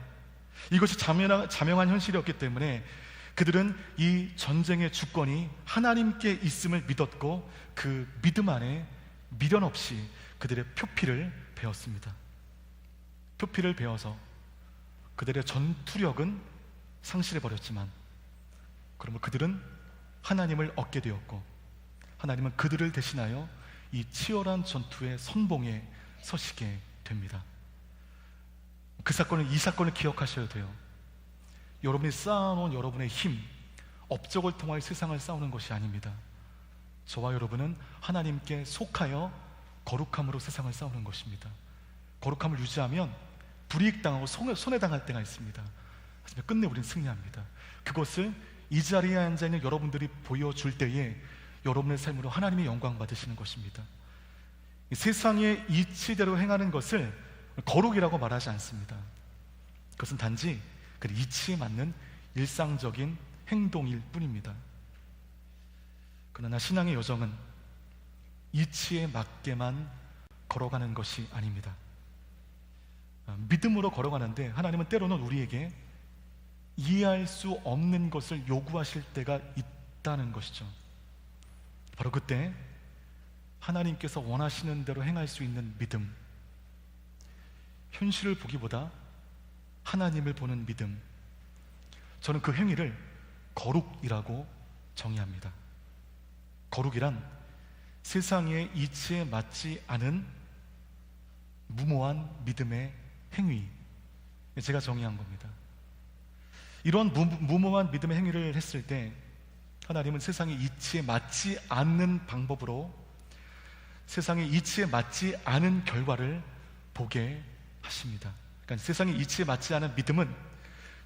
이것이 자명한 현실이었기 때문에 그들은 이 전쟁의 주권이 하나님께 있음을 믿었고 그 믿음 안에 미련 없이 그들의 표피를 베었습니다. 표피를 베어서 그들의 전투력은 상실해버렸지만 그러면 그들은 하나님을 얻게 되었고 하나님은 그들을 대신하여 이 치열한 전투의 선봉에 서시게 됩니다. 이 사건을 기억하셔야 돼요. 여러분이 쌓아놓은 여러분의 힘, 업적을 통하여 세상을 싸우는 것이 아닙니다. 저와 여러분은 하나님께 속하여 거룩함으로 세상을 싸우는 것입니다. 거룩함을 유지하면 불이익당하고 손해당할 때가 있습니다. 하지만 끝내 우리는 승리합니다. 그것을 이 자리에 앉아있는 여러분들이 보여줄 때에 여러분의 삶으로 하나님의 영광 받으시는 것입니다. 이 세상의 이치대로 행하는 것을 거룩이라고 말하지 않습니다. 그것은 단지 그 이치에 맞는 일상적인 행동일 뿐입니다. 그러나 신앙의 여정은 이치에 맞게만 걸어가는 것이 아닙니다. 믿음으로 걸어가는데 하나님은 때로는 우리에게 이해할 수 없는 것을 요구하실 때가 있다는 것이죠. 바로 그때 하나님께서 원하시는 대로 행할 수 있는 믿음, 현실을 보기보다 하나님을 보는 믿음, 저는 그 행위를 거룩이라고 정의합니다. 거룩이란 세상의 이치에 맞지 않은 무모한 믿음의 행위, 제가 정의한 겁니다. 이런 무모한 믿음의 행위를 했을 때 하나님은 세상의 이치에 맞지 않는 방법으로 세상의 이치에 맞지 않은 결과를 보게 하십니다. 그러니까 세상의 이치에 맞지 않은 믿음은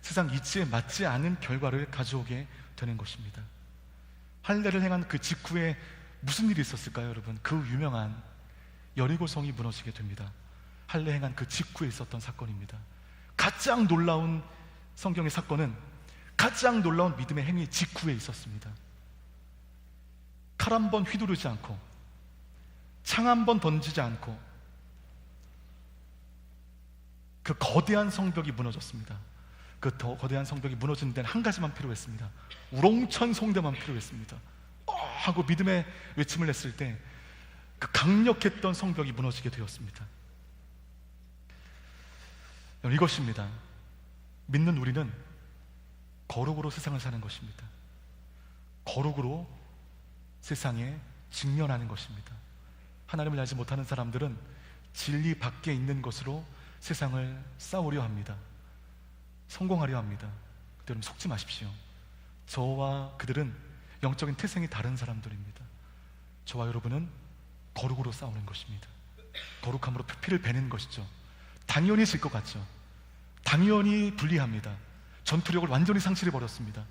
세상 이치에 맞지 않은 결과를 가져오게 되는 것입니다. 할례를 행한 그 직후에 무슨 일이 있었을까요, 여러분? 그 유명한 여리고성이 무너지게 됩니다. 할례 행한 그 직후에 있었던 사건입니다. 가장 놀라운 성경의 사건은 가장 놀라운 믿음의 행위 직후에 있었습니다. 칼 한 번 휘두르지 않고 창 한 번 던지지 않고 그 거대한 성벽이 무너졌습니다. 그 더 거대한 성벽이 무너지는 데는 한 가지만 필요했습니다. 우렁찬 성대만 필요했습니다. 하고 믿음의 외침을 냈을 때 그 강력했던 성벽이 무너지게 되었습니다. 이것입니다. 믿는 우리는 거룩으로 세상을 사는 것입니다. 거룩으로 세상에 직면하는 것입니다. 하나님을 알지 못하는 사람들은 진리 밖에 있는 것으로 세상을 싸우려 합니다. 성공하려 합니다. 여러분 속지 마십시오. 저와 그들은 영적인 태생이 다른 사람들입니다. 저와 여러분은 거룩으로 싸우는 것입니다. 거룩함으로 피를 베는 것이죠. 당연히 질 것 같죠. 당연히 불리합니다. 전투력을 완전히 상실해버렸습니다.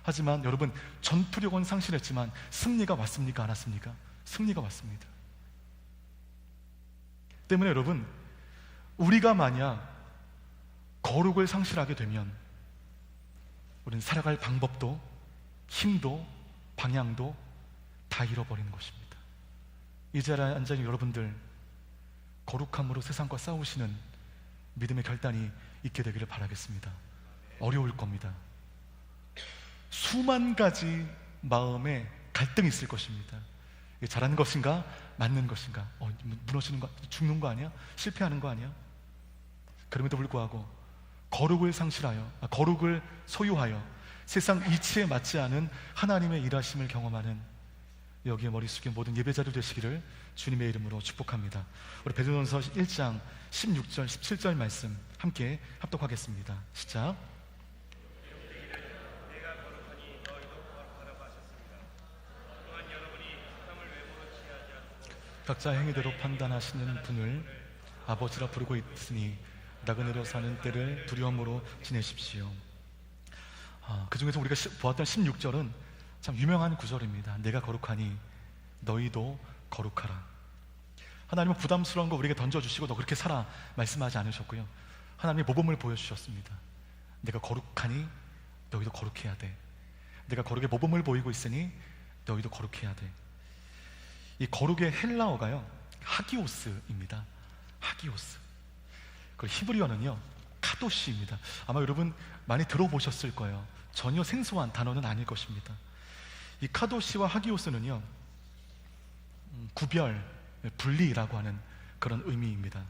하지만 여러분, 전투력은 상실했지만 승리가 왔습니까? 안 왔습니까? 승리가 왔습니다. 때문에 여러분, 우리가 만약 거룩을 상실하게 되면 우리는 살아갈 방법도 힘도 방향도 다 잃어버리는 것입니다. 이 자리에 앉아있는 여러분들, 거룩함으로 세상과 싸우시는 믿음의 결단이 있게 되기를 바라겠습니다. 어려울 겁니다. 수만 가지 마음에 갈등이 있을 것입니다. 이게 잘하는 것인가? 맞는 것인가? 무너지는 거, 죽는 거 아니야? 실패하는 거 아니야? 그럼에도 불구하고 거룩을 거룩을 소유하여 세상 이치에 맞지 않은 하나님의 일하심을 경험하는 여기에 머리 숙인 모든 예배자들 되시기를 주님의 이름으로 축복합니다. 우리 베드로전서 1장 16절 17절 말씀 함께 합독하겠습니다. 시작. 각자 행위대로 판단하시는 분을 아버지라 부르고 있으니 나그네로 사는 때를 두려움으로 지내십시오. 그 중에서 우리가 보았던 16절은 참 유명한 구절입니다. 내가 거룩하니 너희도 거룩하라. 하나님은 부담스러운 거 우리에게 던져주시고 너 그렇게 살아 말씀하지 않으셨고요. 하나님의 모범을 보여주셨습니다. 내가 거룩하니 너희도 거룩해야 돼. 내가 거룩의 모범을 보이고 있으니 너희도 거룩해야 돼. 이 거룩의 헬라어가요, 하기오스입니다. 하기오스. 그리고 히브리어는요, 카도시입니다. 아마 여러분 많이 들어보셨을 거예요. 전혀 생소한 단어는 아닐 것입니다. 이 카도시와 하기오스는요, 구별, 분리라고 하는 그런 의미입니다.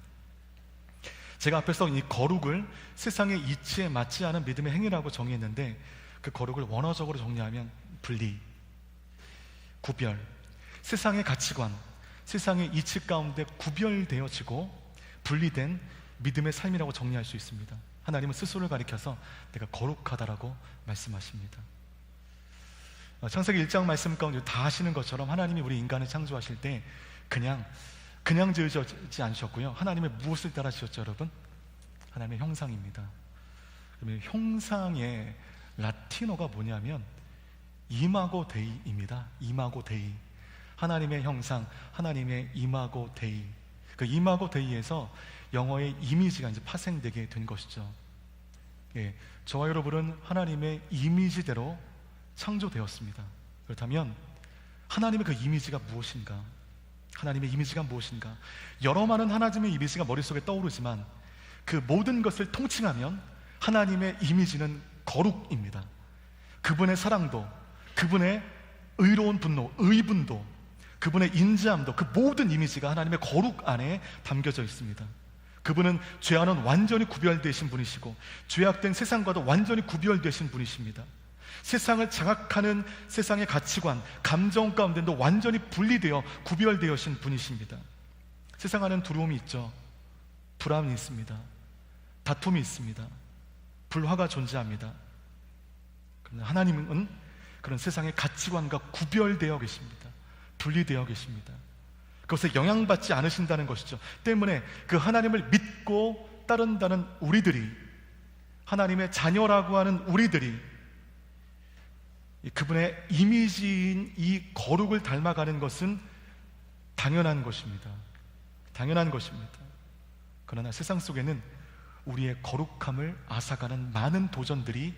제가 앞에서 이 거룩을 세상의 이치에 맞지 않은 믿음의 행위라고 정의했는데 그 거룩을 원어적으로 정리하면 분리, 구별, 세상의 가치관, 세상의 이치 가운데 구별되어지고 분리된 믿음의 삶이라고 정리할 수 있습니다. 하나님은 스스로를 가리켜서 내가 거룩하다라고 말씀하십니다. 창세기 1장 말씀 가운데 다 하시는 것처럼 하나님이 우리 인간을 창조하실 때 그냥 지으지 않으셨고요. 하나님의 무엇을 따라 지었죠, 여러분? 하나님의 형상입니다. 그러면 형상의 라틴어가 뭐냐면 이마고 데이입니다. 이마고 데이. 하나님의 형상, 하나님의 이마고 데이. 그 이마고 데이에서 영어의 이미지가 이제 파생되게 된 것이죠. 저와 여러분은 하나님의 이미지대로 창조되었습니다. 그렇다면 하나님의 그 이미지가 무엇인가? 하나님의 이미지가 무엇인가? 여러 많은 하나님의 이미지가 머릿속에 떠오르지만 그 모든 것을 통칭하면 하나님의 이미지는 거룩입니다. 그분의 사랑도, 그분의 의로운 분노, 의분도, 그분의 인자함도, 그 모든 이미지가 하나님의 거룩 안에 담겨져 있습니다. 그분은 죄와는 완전히 구별되신 분이시고 죄악된 세상과도 완전히 구별되신 분이십니다. 세상을 장악하는 세상의 가치관, 감정 가운데도 완전히 분리되어 구별되어진 분이십니다. 세상 안에는 두려움이 있죠. 불안이 있습니다. 다툼이 있습니다. 불화가 존재합니다. 그러나 하나님은 그런 세상의 가치관과 구별되어 계십니다. 분리되어 계십니다. 그것에 영향받지 않으신다는 것이죠. 때문에 그 하나님을 믿고 따른다는 우리들이, 하나님의 자녀라고 하는 우리들이 그분의 이미지인 이 거룩을 닮아가는 것은 당연한 것입니다. 당연한 것입니다. 그러나 세상 속에는 우리의 거룩함을 앗아가는 많은 도전들이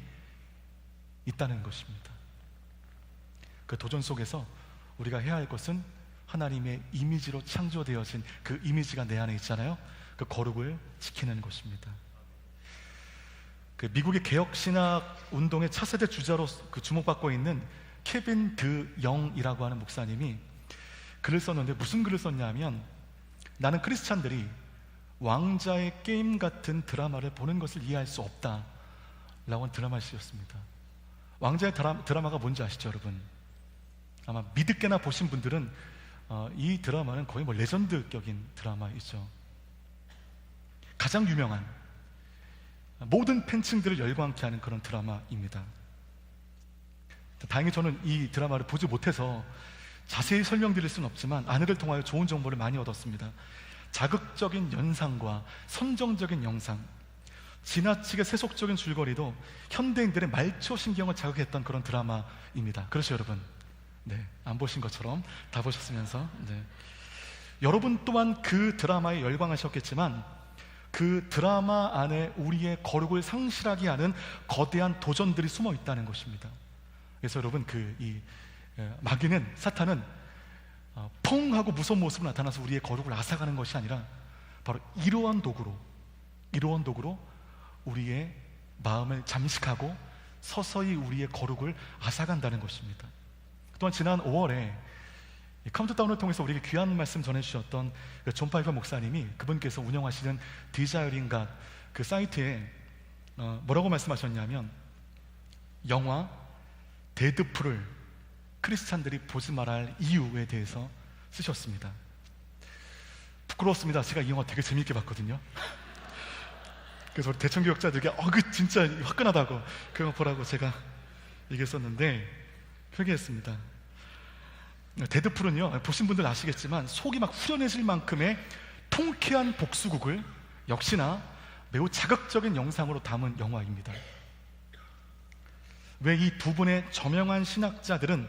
있다는 것입니다. 그 도전 속에서 우리가 해야 할 것은 하나님의 이미지로 창조되어진 그 이미지가 내 안에 있잖아요. 그 거룩을 지키는 것입니다. 그 미국의 개혁신학 운동의 차세대 주자로 그 주목받고 있는 케빈 드 영이라고 하는 목사님이 글을 썼는데, 무슨 글을 썼냐면, 나는 크리스찬들이 왕자의 게임 같은 드라마를 보는 것을 이해할 수 없다 라고 하는 드라마를 쓰였습니다. 왕자의 드라마가 뭔지 아시죠, 여러분? 아마 미드께나 보신 분들은 이 드라마는 거의 뭐 레전드격인 드라마이죠. 가장 유명한, 모든 팬층들을 열광케 하는 그런 드라마입니다. 다행히 저는 이 드라마를 보지 못해서 자세히 설명드릴 수는 없지만 아내를 통하여 좋은 정보를 많이 얻었습니다. 자극적인 연상과 선정적인 영상, 지나치게 세속적인 줄거리도 현대인들의 말초신경을 자극했던 그런 드라마입니다. 그렇죠, 여러분? 네, 안 보신 것처럼 다 보셨으면서. 네. 여러분 또한 그 드라마에 열광하셨겠지만 그 드라마 안에 우리의 거룩을 상실하게 하는 거대한 도전들이 숨어 있다는 것입니다. 그래서 여러분, 마귀는, 사탄은 펑 하고 무서운 모습으로 나타나서 우리의 거룩을 앗아가는 것이 아니라 바로 이러한 도구로 우리의 마음을 잠식하고 서서히 우리의 거룩을 앗아간다는 것입니다. 또한 지난 5월에 카운트다운을 통해서 우리에게 귀한 말씀 전해주셨던 존 파이퍼 목사님이, 그분께서 운영하시는 디자이어링 갓 그 사이트에 뭐라고 말씀하셨냐면, 영화 데드풀을 크리스찬들이 보지 말아야 할 이유에 대해서 쓰셨습니다. 부끄러웠습니다. 제가 이 영화 되게 재밌게 봤거든요. 그래서 우리 대청교역자들에게 그 진짜 화끈하다고 그 영화 보라고 제가 얘기했었는데, 표기했습니다. 데드풀은요, 보신 분들 아시겠지만 속이 막 후련해질 만큼의 통쾌한 복수극을 역시나 매우 자극적인 영상으로 담은 영화입니다. 왜 이 두 분의 저명한 신학자들은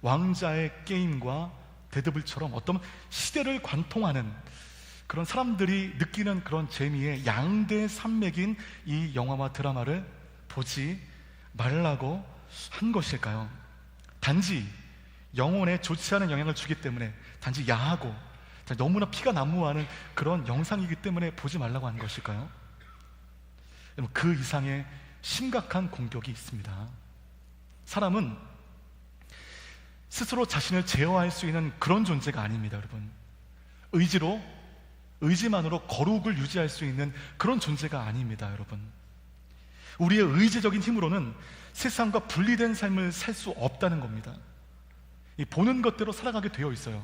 왕자의 게임과 데드풀처럼 어떤 시대를 관통하는 그런 사람들이 느끼는 그런 재미의 양대 산맥인 이 영화와 드라마를 보지 말라고 한 것일까요? 단지 영혼에 좋지 않은 영향을 주기 때문에, 단지 야하고 너무나 피가 난무하는 그런 영상이기 때문에 보지 말라고 한 것일까요? 그 이상의 심각한 공격이 있습니다. 사람은 스스로 자신을 제어할 수 있는 그런 존재가 아닙니다, 여러분. 의지만으로 거룩을 유지할 수 있는 그런 존재가 아닙니다, 여러분. 우리의 의지적인 힘으로는 세상과 분리된 삶을 살 수 없다는 겁니다. 이 보는 것대로 살아가게 되어 있어요.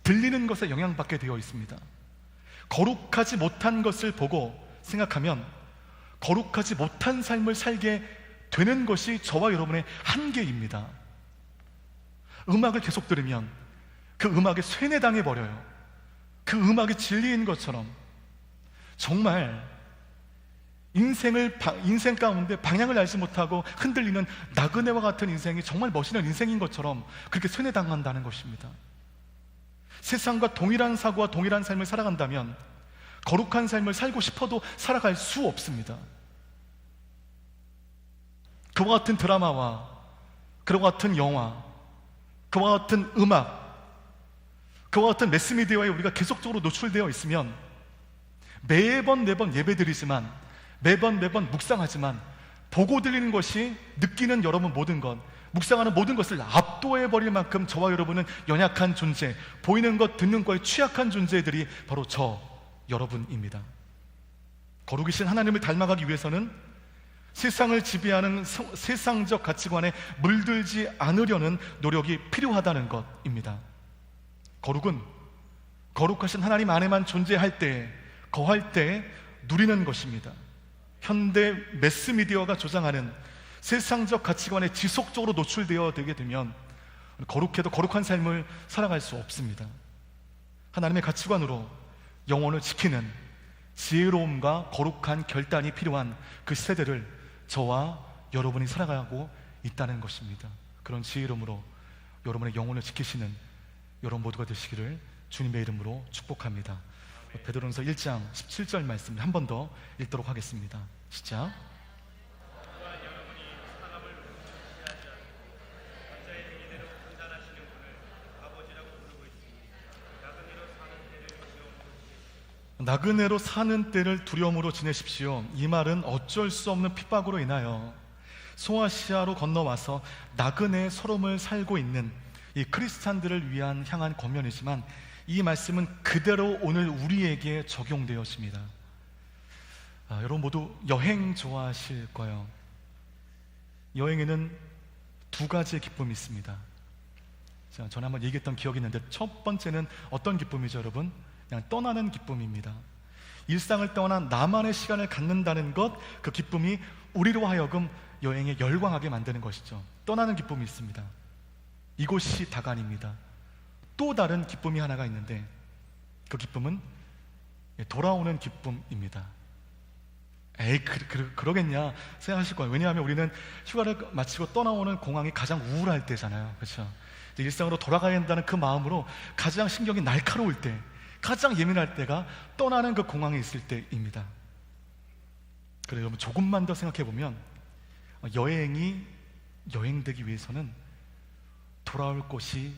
들리는 것에 영향받게 되어 있습니다. 거룩하지 못한 것을 보고 생각하면 거룩하지 못한 삶을 살게 되는 것이 저와 여러분의 한계입니다. 음악을 계속 들으면 그 음악에 쇠뇌당해 버려요. 그 음악이 진리인 것처럼 정말 인생 가운데 방향을 알지 못하고 흔들리는 나그네와 같은 인생이 정말 멋있는 인생인 것처럼 그렇게 쇠뇌당한다는 것입니다. 세상과 동일한 사고와 동일한 삶을 살아간다면 거룩한 삶을 살고 싶어도 살아갈 수 없습니다. 그와 같은 드라마와 그와 같은 영화, 그와 같은 음악, 그와 같은 매스미디어에 우리가 계속적으로 노출되어 있으면 매번 예배드리지만 매번 묵상하지만 보고 들리는 것이, 느끼는 여러분 모든 것, 묵상하는 모든 것을 압도해버릴 만큼 저와 여러분은 연약한 존재, 보이는 것 듣는 것에 취약한 존재들이 바로 저 여러분입니다. 거룩이신 하나님을 닮아가기 위해서는 세상을 지배하는 세상적 가치관에 물들지 않으려는 노력이 필요하다는 것입니다. 거룩은 거룩하신 하나님 안에만 존재할 때, 거할 때 누리는 것입니다. 현대 매스미디어가 조장하는 세상적 가치관에 지속적으로 노출되어 되게 되면 거룩해도 거룩한 삶을 살아갈 수 없습니다. 하나님의 가치관으로 영혼을 지키는 지혜로움과 거룩한 결단이 필요한 그 세대를 저와 여러분이 살아가고 있다는 것입니다. 그런 지혜로움으로 여러분의 영혼을 지키시는 여러분 모두가 되시기를 주님의 이름으로 축복합니다. 베드로전서 1장 17절 말씀 한 번 더 읽도록 하겠습니다. 시작. 나그네로 사는 때를 두려움으로 지내십시오. 이 말은 어쩔 수 없는 핍박으로 인하여 소아시아로 건너와서 나그네의 서름을 살고 있는 이 크리스찬들을 위한 향한 권면이지만 이 말씀은 그대로 오늘 우리에게 적용되었습니다. 여러분 모두 여행 좋아하실 거예요. 여행에는 두 가지의 기쁨이 있습니다. 전에 한번 얘기했던 기억이 있는데 첫 번째는 어떤 기쁨이죠, 여러분? 그냥 떠나는 기쁨입니다. 일상을 떠나 나만의 시간을 갖는다는 것, 그 기쁨이 우리로 하여금 여행에 열광하게 만드는 것이죠. 떠나는 기쁨이 있습니다. 이곳이 다가 아닙니다. 또 다른 기쁨이 하나가 있는데 그 기쁨은 돌아오는 기쁨입니다. 에이 그러겠냐 생각하실 거예요. 왜냐하면 우리는 휴가를 마치고 떠나오는 공항이 가장 우울할 때잖아요. 그렇죠? 일상으로 돌아가야 한다는 그 마음으로 가장 신경이 날카로울 때, 가장 예민할 때가 떠나는 그 공항에 있을 때입니다. 그래서 여러분 조금만 더 생각해 보면 여행이 여행되기 위해서는 돌아올 곳이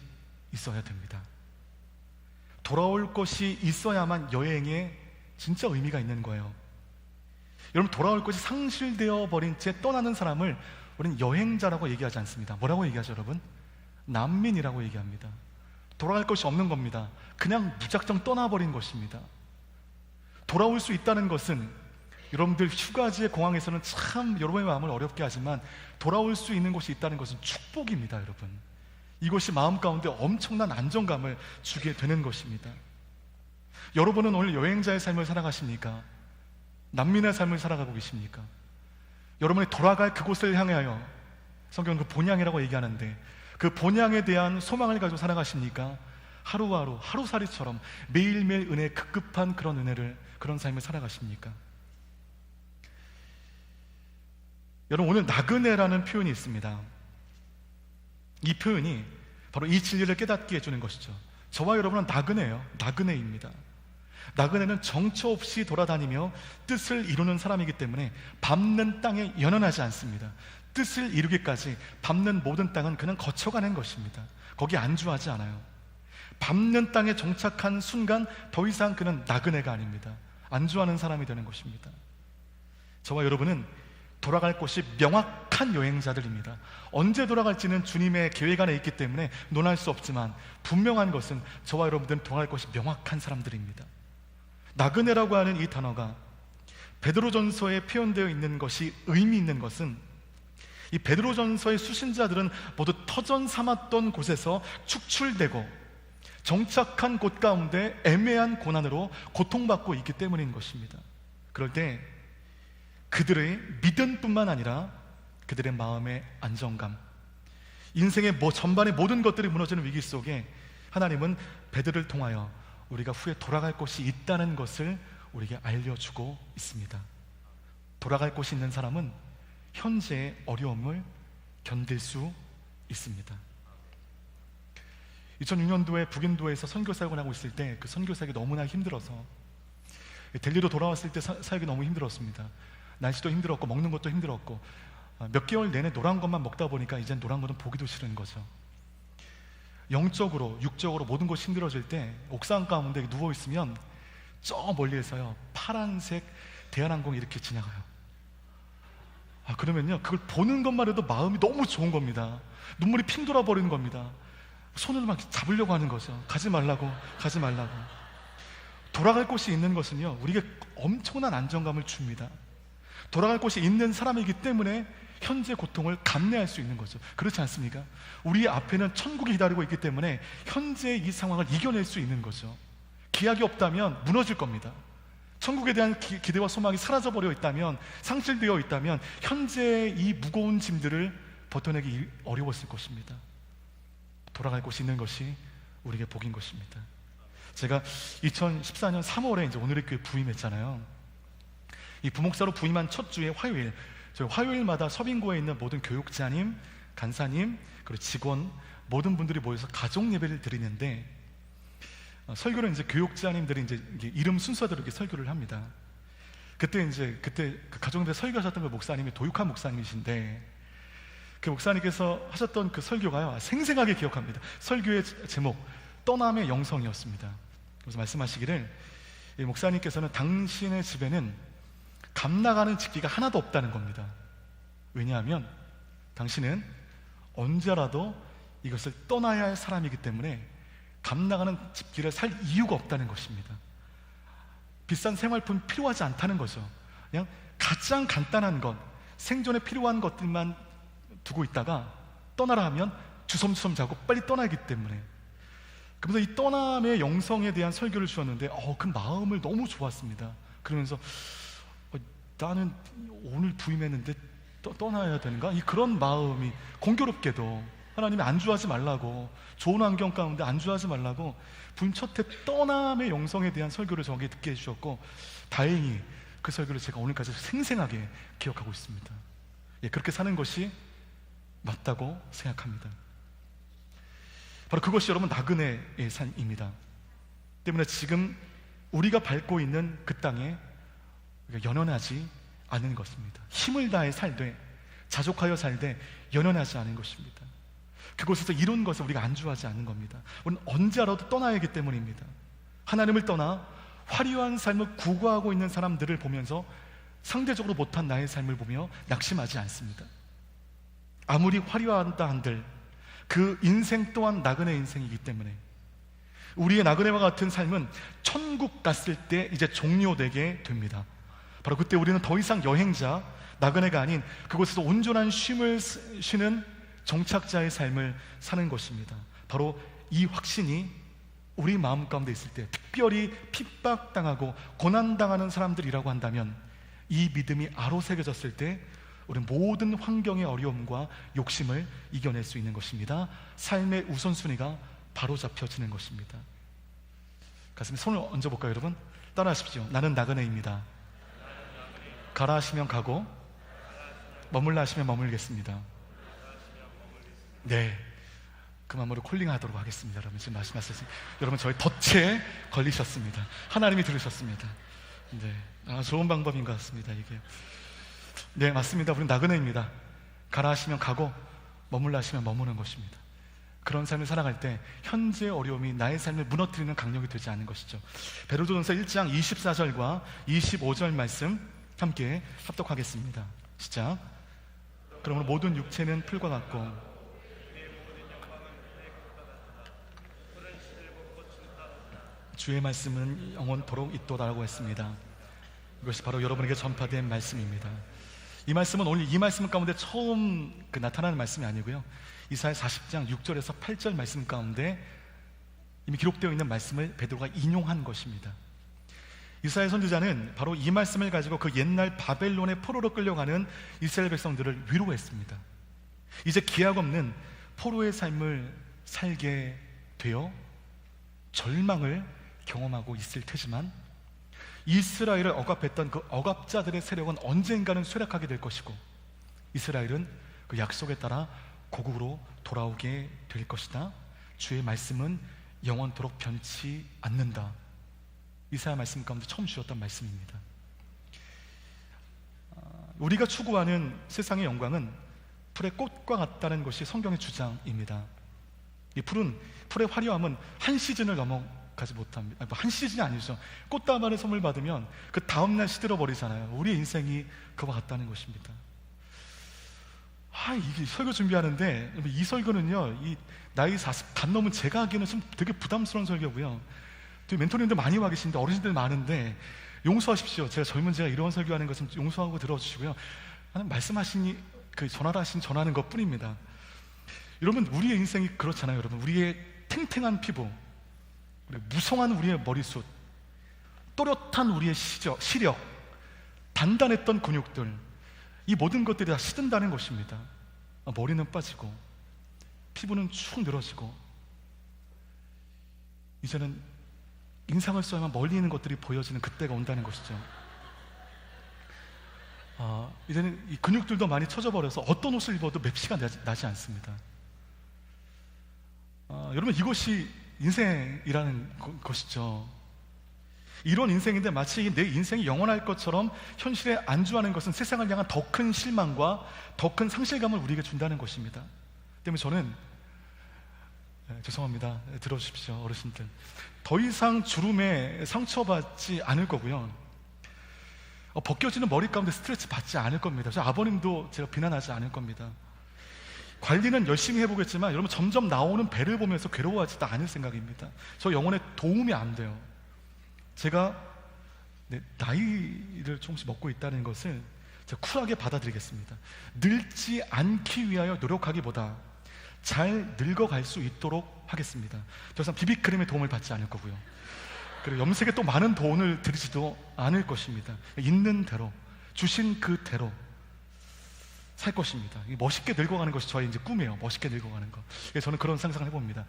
있어야 됩니다. 돌아올 곳이 있어야만 여행에 진짜 의미가 있는 거예요. 여러분 돌아올 곳이 상실되어 버린 채 떠나는 사람을 우리는 여행자라고 얘기하지 않습니다. 뭐라고 얘기하죠, 여러분? 난민이라고 얘기합니다. 돌아갈 곳이 없는 겁니다. 그냥 무작정 떠나버린 것입니다. 돌아올 수 있다는 것은 여러분들 휴가지의 공항에서는 참 여러분의 마음을 어렵게 하지만 돌아올 수 있는 곳이 있다는 것은 축복입니다, 여러분. 이것이 마음 가운데 엄청난 안정감을 주게 되는 것입니다. 여러분은 오늘 여행자의 삶을 살아가십니까? 난민의 삶을 살아가고 계십니까? 여러분이 돌아갈 그곳을 향하여 성경은 그 본향이라고 얘기하는데 그 본향에 대한 소망을 가지고 살아가십니까? 하루하루 하루살이처럼 매일매일 은혜에 급급한 그런 은혜를, 그런 삶을 살아가십니까? 여러분 오늘 나그네라는 표현이 있습니다. 이 표현이 바로 이 진리를 깨닫게 해주는 것이죠. 저와 여러분은 나그네예요. 나그네입니다. 나그네는 정처 없이 돌아다니며 뜻을 이루는 사람이기 때문에 밟는 땅에 연연하지 않습니다. 뜻을 이루기까지 밟는 모든 땅은 그냥 거쳐가는 것입니다. 거기 안주하지 않아요. 밟는 땅에 정착한 순간 더 이상 그는 나그네가 아닙니다. 안주하는 사람이 되는 것입니다. 저와 여러분은 돌아갈 곳이 명확한 여행자들입니다. 언제 돌아갈지는 주님의 계획 안에 있기 때문에 논할 수 없지만 분명한 것은 저와 여러분들은 돌아갈 곳이 명확한 사람들입니다. 나그네라고 하는 이 단어가 베드로전서에 표현되어 있는 것이 의미 있는 것은 이 베드로전서의 수신자들은 모두 터전 삼았던 곳에서 축출되고 정착한 곳 가운데 애매한 고난으로 고통받고 있기 때문인 것입니다. 그럴 때 그들의 믿음뿐만 아니라 그들의 마음의 안정감, 인생의 전반의 모든 것들이 무너지는 위기 속에 하나님은 베드로를 통하여 우리가 후에 돌아갈 곳이 있다는 것을 우리에게 알려주고 있습니다. 돌아갈 곳이 있는 사람은 현재의 어려움을 견딜 수 있습니다. 2006년도에 북인도에서 선교 사역을 하고 있을 때 그 선교 사역이 너무나 힘들어서 델리로 돌아왔을 때 사역이 너무 힘들었습니다. 날씨도 힘들었고 먹는 것도 힘들었고 몇 개월 내내 노란 것만 먹다 보니까 이젠 노란 것은 보기도 싫은 거죠. 영적으로 육적으로 모든 것이 힘들어질 때 옥상 가운데 누워있으면 저 멀리에서요 파란색 대한항공이 이렇게 지나가요. 그러면요 그걸 보는 것만 해도 마음이 너무 좋은 겁니다. 눈물이 핑 돌아버리는 겁니다. 손을 막 잡으려고 하는 거죠. 가지 말라고. 돌아갈 곳이 있는 것은요 우리에게 엄청난 안정감을 줍니다. 돌아갈 곳이 있는 사람이기 때문에 현재 고통을 감내할 수 있는 거죠. 그렇지 않습니까? 우리 앞에는 천국이 기다리고 있기 때문에 현재 이 상황을 이겨낼 수 있는 거죠. 기약이 없다면 무너질 겁니다. 천국에 대한 기대와 소망이 사라져버려 있다면, 상실되어 있다면 현재 이 무거운 짐들을 버텨내기 어려웠을 것입니다. 돌아갈 곳이 있는 것이 우리에게 복인 것입니다. 제가 2014년 3월에 이제 오늘의 교회 부임했잖아요. 이 부목사로 부임한 첫 주에 화요일, 저희 화요일마다 서빙고에 있는 모든 교육자님, 간사님, 그리고 직원 모든 분들이 모여서 가족 예배를 드리는데, 설교는 이제 교육자님들이 이제 이름 순서대로 이렇게 설교를 합니다. 그때 그 가족 예배 설교하셨던 그 목사님이 도육한 목사님이신데, 그 목사님께서 하셨던 그 설교가요, 생생하게 기억합니다. 설교의 제목 떠남의 영성이었습니다. 그래서 말씀하시기를, 이 목사님께서는 당신의 집에는 감 나가는 집기가 하나도 없다는 겁니다. 왜냐하면 당신은 언제라도 이것을 떠나야 할 사람이기 때문에 감 나가는 집기를 살 이유가 없다는 것입니다. 비싼 생활품 필요하지 않다는 거죠. 그냥 가장 간단한 것, 생존에 필요한 것들만 두고 있다가 떠나라 하면 주섬주섬 자고 빨리 떠나기 때문에. 그러면서 이 떠남의 영성에 대한 설교를 주었는데 그 마음을 너무 좋았습니다. 그러면서 나는 오늘 부임했는데 떠나야 되는가? 그런 마음이, 공교롭게도 하나님이 안주하지 말라고, 좋은 환경 가운데 안주하지 말라고 부임 첫해 떠남의 영성에 대한 설교를 저에게 듣게 해주셨고, 다행히 그 설교를 제가 오늘까지 생생하게 기억하고 있습니다. 그렇게 사는 것이 맞다고 생각합니다. 바로 그것이 여러분 나그네의 삶입니다. 때문에 지금 우리가 밟고 있는 그 땅에 우리가 연연하지 않은 것입니다. 힘을 다해 살되, 자족하여 살되 연연하지 않은 것입니다. 그곳에서 이룬 것을 우리가 안주하지 않는 겁니다. 우리는 언제라도 떠나야 하기 때문입니다. 하나님을 떠나 화려한 삶을 구가하고 있는 사람들을 보면서 상대적으로 못한 나의 삶을 보며 낙심하지 않습니다. 아무리 화려하다 한들 그 인생 또한 나그네 인생이기 때문에 우리의 나그네와 같은 삶은 천국 갔을 때 이제 종료되게 됩니다. 바로 그때 우리는 더 이상 여행자, 나그네가 아닌 그곳에서 온전한 쉼을 쉬는 정착자의 삶을 사는 것입니다. 바로 이 확신이 우리 마음 가운데 있을 때, 특별히 핍박당하고 고난당하는 사람들이라고 한다면, 이 믿음이 아로새겨졌을 때 우리는 모든 환경의 어려움과 욕심을 이겨낼 수 있는 것입니다. 삶의 우선순위가 바로 잡혀지는 것입니다. 가슴에 손을 얹어볼까요, 여러분? 따라하십시오. 나는 나그네입니다. 가라 하시면 가고, 머물라 하시면 머물겠습니다. 네, 그 마음으로 콜링하도록 하겠습니다. 여러분, 지금 말씀하셨습니다. 여러분, 저희 덫에 걸리셨습니다. 하나님이 들으셨습니다. 네, 좋은 방법인 것 같습니다. 이게. 네, 맞습니다. 우리는 나그네입니다. 가라 하시면 가고, 머물라 하시면 머무는 것입니다. 그런 삶을 살아갈 때 현재 어려움이 나의 삶을 무너뜨리는 강력이 되지 않는 것이죠. 베드로전서 1장 24절과 25절 말씀 함께 합독하겠습니다. 시작. 그러므로 모든 육체는 풀과 같고 주의 말씀은 영원토록 있도다라고 했습니다. 이것이 바로 여러분에게 전파된 말씀입니다. 이 말씀은 오늘 이 말씀 가운데 처음 나타나는 말씀이 아니고요, 이사야 40장 6절에서 8절 말씀 가운데 이미 기록되어 있는 말씀을 베드로가 인용한 것입니다. 이사야 선지자는 바로 이 말씀을 가지고 그 옛날 바벨론의 포로로 끌려가는 이스라엘 백성들을 위로했습니다. 이제 기약 없는 포로의 삶을 살게 되어 절망을 경험하고 있을 테지만, 이스라엘을 억압했던 그 억압자들의 세력은 언젠가는 쇠락하게 될 것이고, 이스라엘은 그 약속에 따라 고국으로 돌아오게 될 것이다. 주의 말씀은 영원토록 변치 않는다. 이사야 말씀 가운데 처음 주셨던 말씀입니다. 우리가 추구하는 세상의 영광은 풀의 꽃과 같다는 것이 성경의 주장입니다. 이 풀의 화려함은 한 시즌을 넘어가지 못합니다. 한 시즌이 아니죠. 꽃다발의 선물 받으면 그 다음날 시들어 버리잖아요. 우리의 인생이 그와 같다는 것입니다. 이게 설교 준비하는데, 이 설교는요, 이 나이 40 간 넘은 제가 하기에는 좀 되게 부담스러운 설교고요. 또 멘토님들 많이 와 계신데, 어르신들 많은데 용서하십시오. 제가 이런 설교하는 것은 용서하고 들어주시고요. 말씀하시니 전하는 것 뿐입니다. 여러분, 우리의 인생이 그렇잖아요. 여러분, 우리의 탱탱한 피부, 무성한 우리의 머리숱, 또렷한 우리의 시력, 단단했던 근육들, 이 모든 것들이 다 시든다는 것입니다. 머리는 빠지고 피부는 축 늘어지고 이제는 인상을 써야만 멀리 있는 것들이 보여지는 그때가 온다는 것이죠. 이제는 이 근육들도 많이 처져버려서 어떤 옷을 입어도 맵시가 나지 않습니다. 여러분, 이것이 인생이라는 것이죠. 이런 인생인데 마치 내 인생이 영원할 것처럼 현실에 안주하는 것은 세상을 향한 더 큰 실망과 더 큰 상실감을 우리에게 준다는 것입니다. 때문에 저는 죄송합니다. 들어주십시오, 어르신들. 더 이상 주름에 상처받지 않을 거고요. 벗겨지는 머리 가운데 스트레스 받지 않을 겁니다. 저 아버님도 제가 비난하지 않을 겁니다. 관리는 열심히 해보겠지만 여러분, 점점 나오는 배를 보면서 괴로워하지도 않을 생각입니다. 저 영혼에 도움이 안 돼요. 제가 나이를 조금씩 먹고 있다는 것을 제가 쿨하게 받아들이겠습니다. 늙지 않기 위하여 노력하기보다 잘 늙어갈 수 있도록 하겠습니다. 더 이상 비비크림의 도움을 받지 않을 거고요. 그리고 염색에 또 많은 돈을 들이지도 않을 것입니다. 있는 대로, 주신 그대로 살 것입니다. 멋있게 늙어가는 것이 저의 이제 꿈이에요. 멋있게 늙어가는 거. 그래서 저는 그런 상상을 해봅니다.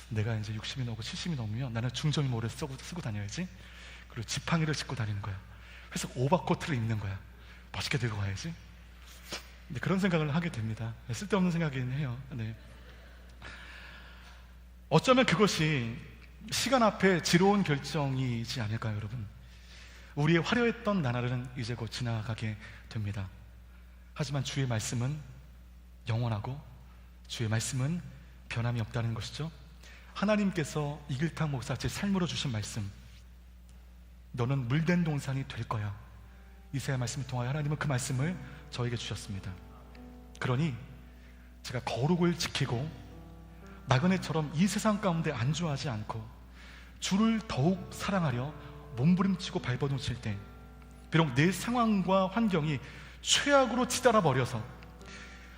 내가 이제 60이 넘고 70이 넘으면 나는 중저임모를 쓰고 다녀야지. 그리고 지팡이를 짚고 다니는 거야. 그래서 오버코트를 입는 거야. 멋있게 늙어가야지. 네, 그런 생각을 하게 됩니다. 쓸데없는 생각이긴 해요. 네. 어쩌면 그것이 시간 앞에 지로운 결정이지 않을까요, 여러분? 우리의 화려했던 나날은 이제 곧 지나가게 됩니다. 하지만 주의 말씀은 영원하고 주의 말씀은 변함이 없다는 것이죠. 하나님께서 이길탁 목사 제 삶으로 주신 말씀, 너는 물된 동산이 될 거야. 이사야 말씀을 통하여 하나님은 그 말씀을 저에게 주셨습니다. 그러니 제가 거룩을 지키고 나그네처럼 이 세상 가운데 안주하지 않고 주를 더욱 사랑하려 몸부림치고 발버둥칠 때, 비록 내 상황과 환경이 최악으로 치달아 버려서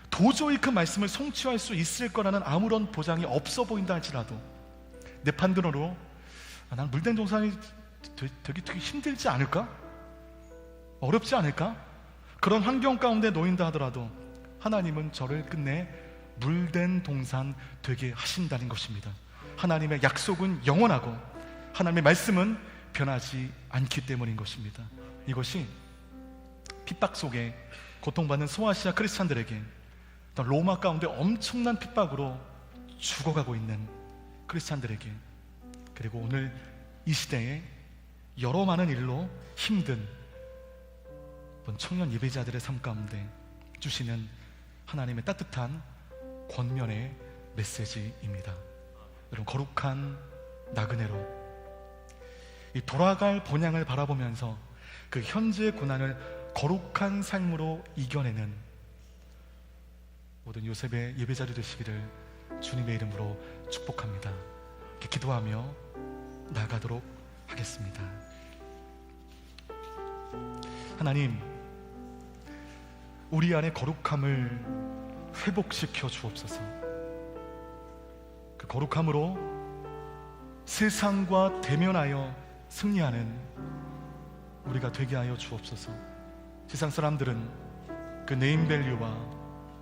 도저히 그 말씀을 성취할 수 있을 거라는 아무런 보장이 없어 보인다 할지라도 내 판단으로 난 물된 동산이 되게 힘들지 않을까? 어렵지 않을까? 그런 환경 가운데 놓인다 하더라도 하나님은 저를 끝내 물된 동산 되게 하신다는 것입니다. 하나님의 약속은 영원하고 하나님의 말씀은 변하지 않기 때문인 것입니다. 이것이 핍박 속에 고통받는 소아시아 크리스찬들에게, 또 로마 가운데 엄청난 핍박으로 죽어가고 있는 크리스찬들에게, 그리고 오늘 이 시대에 여러 많은 일로 힘든 청년 예배자들의 삶 가운데 주시는 하나님의 따뜻한 권면의 메시지입니다. 여러분, 거룩한 나그네로 이 돌아갈 본향을 바라보면서 그 현재의 고난을 거룩한 삶으로 이겨내는 모든 요셉의 예배자리 되시기를 주님의 이름으로 축복합니다. 이렇게 기도하며 나가도록 하겠습니다. 하나님, 우리 안에 거룩함을 회복시켜 주옵소서. 그 거룩함으로 세상과 대면하여 승리하는 우리가 되게 하여 주옵소서. 세상 사람들은 그 네임밸류와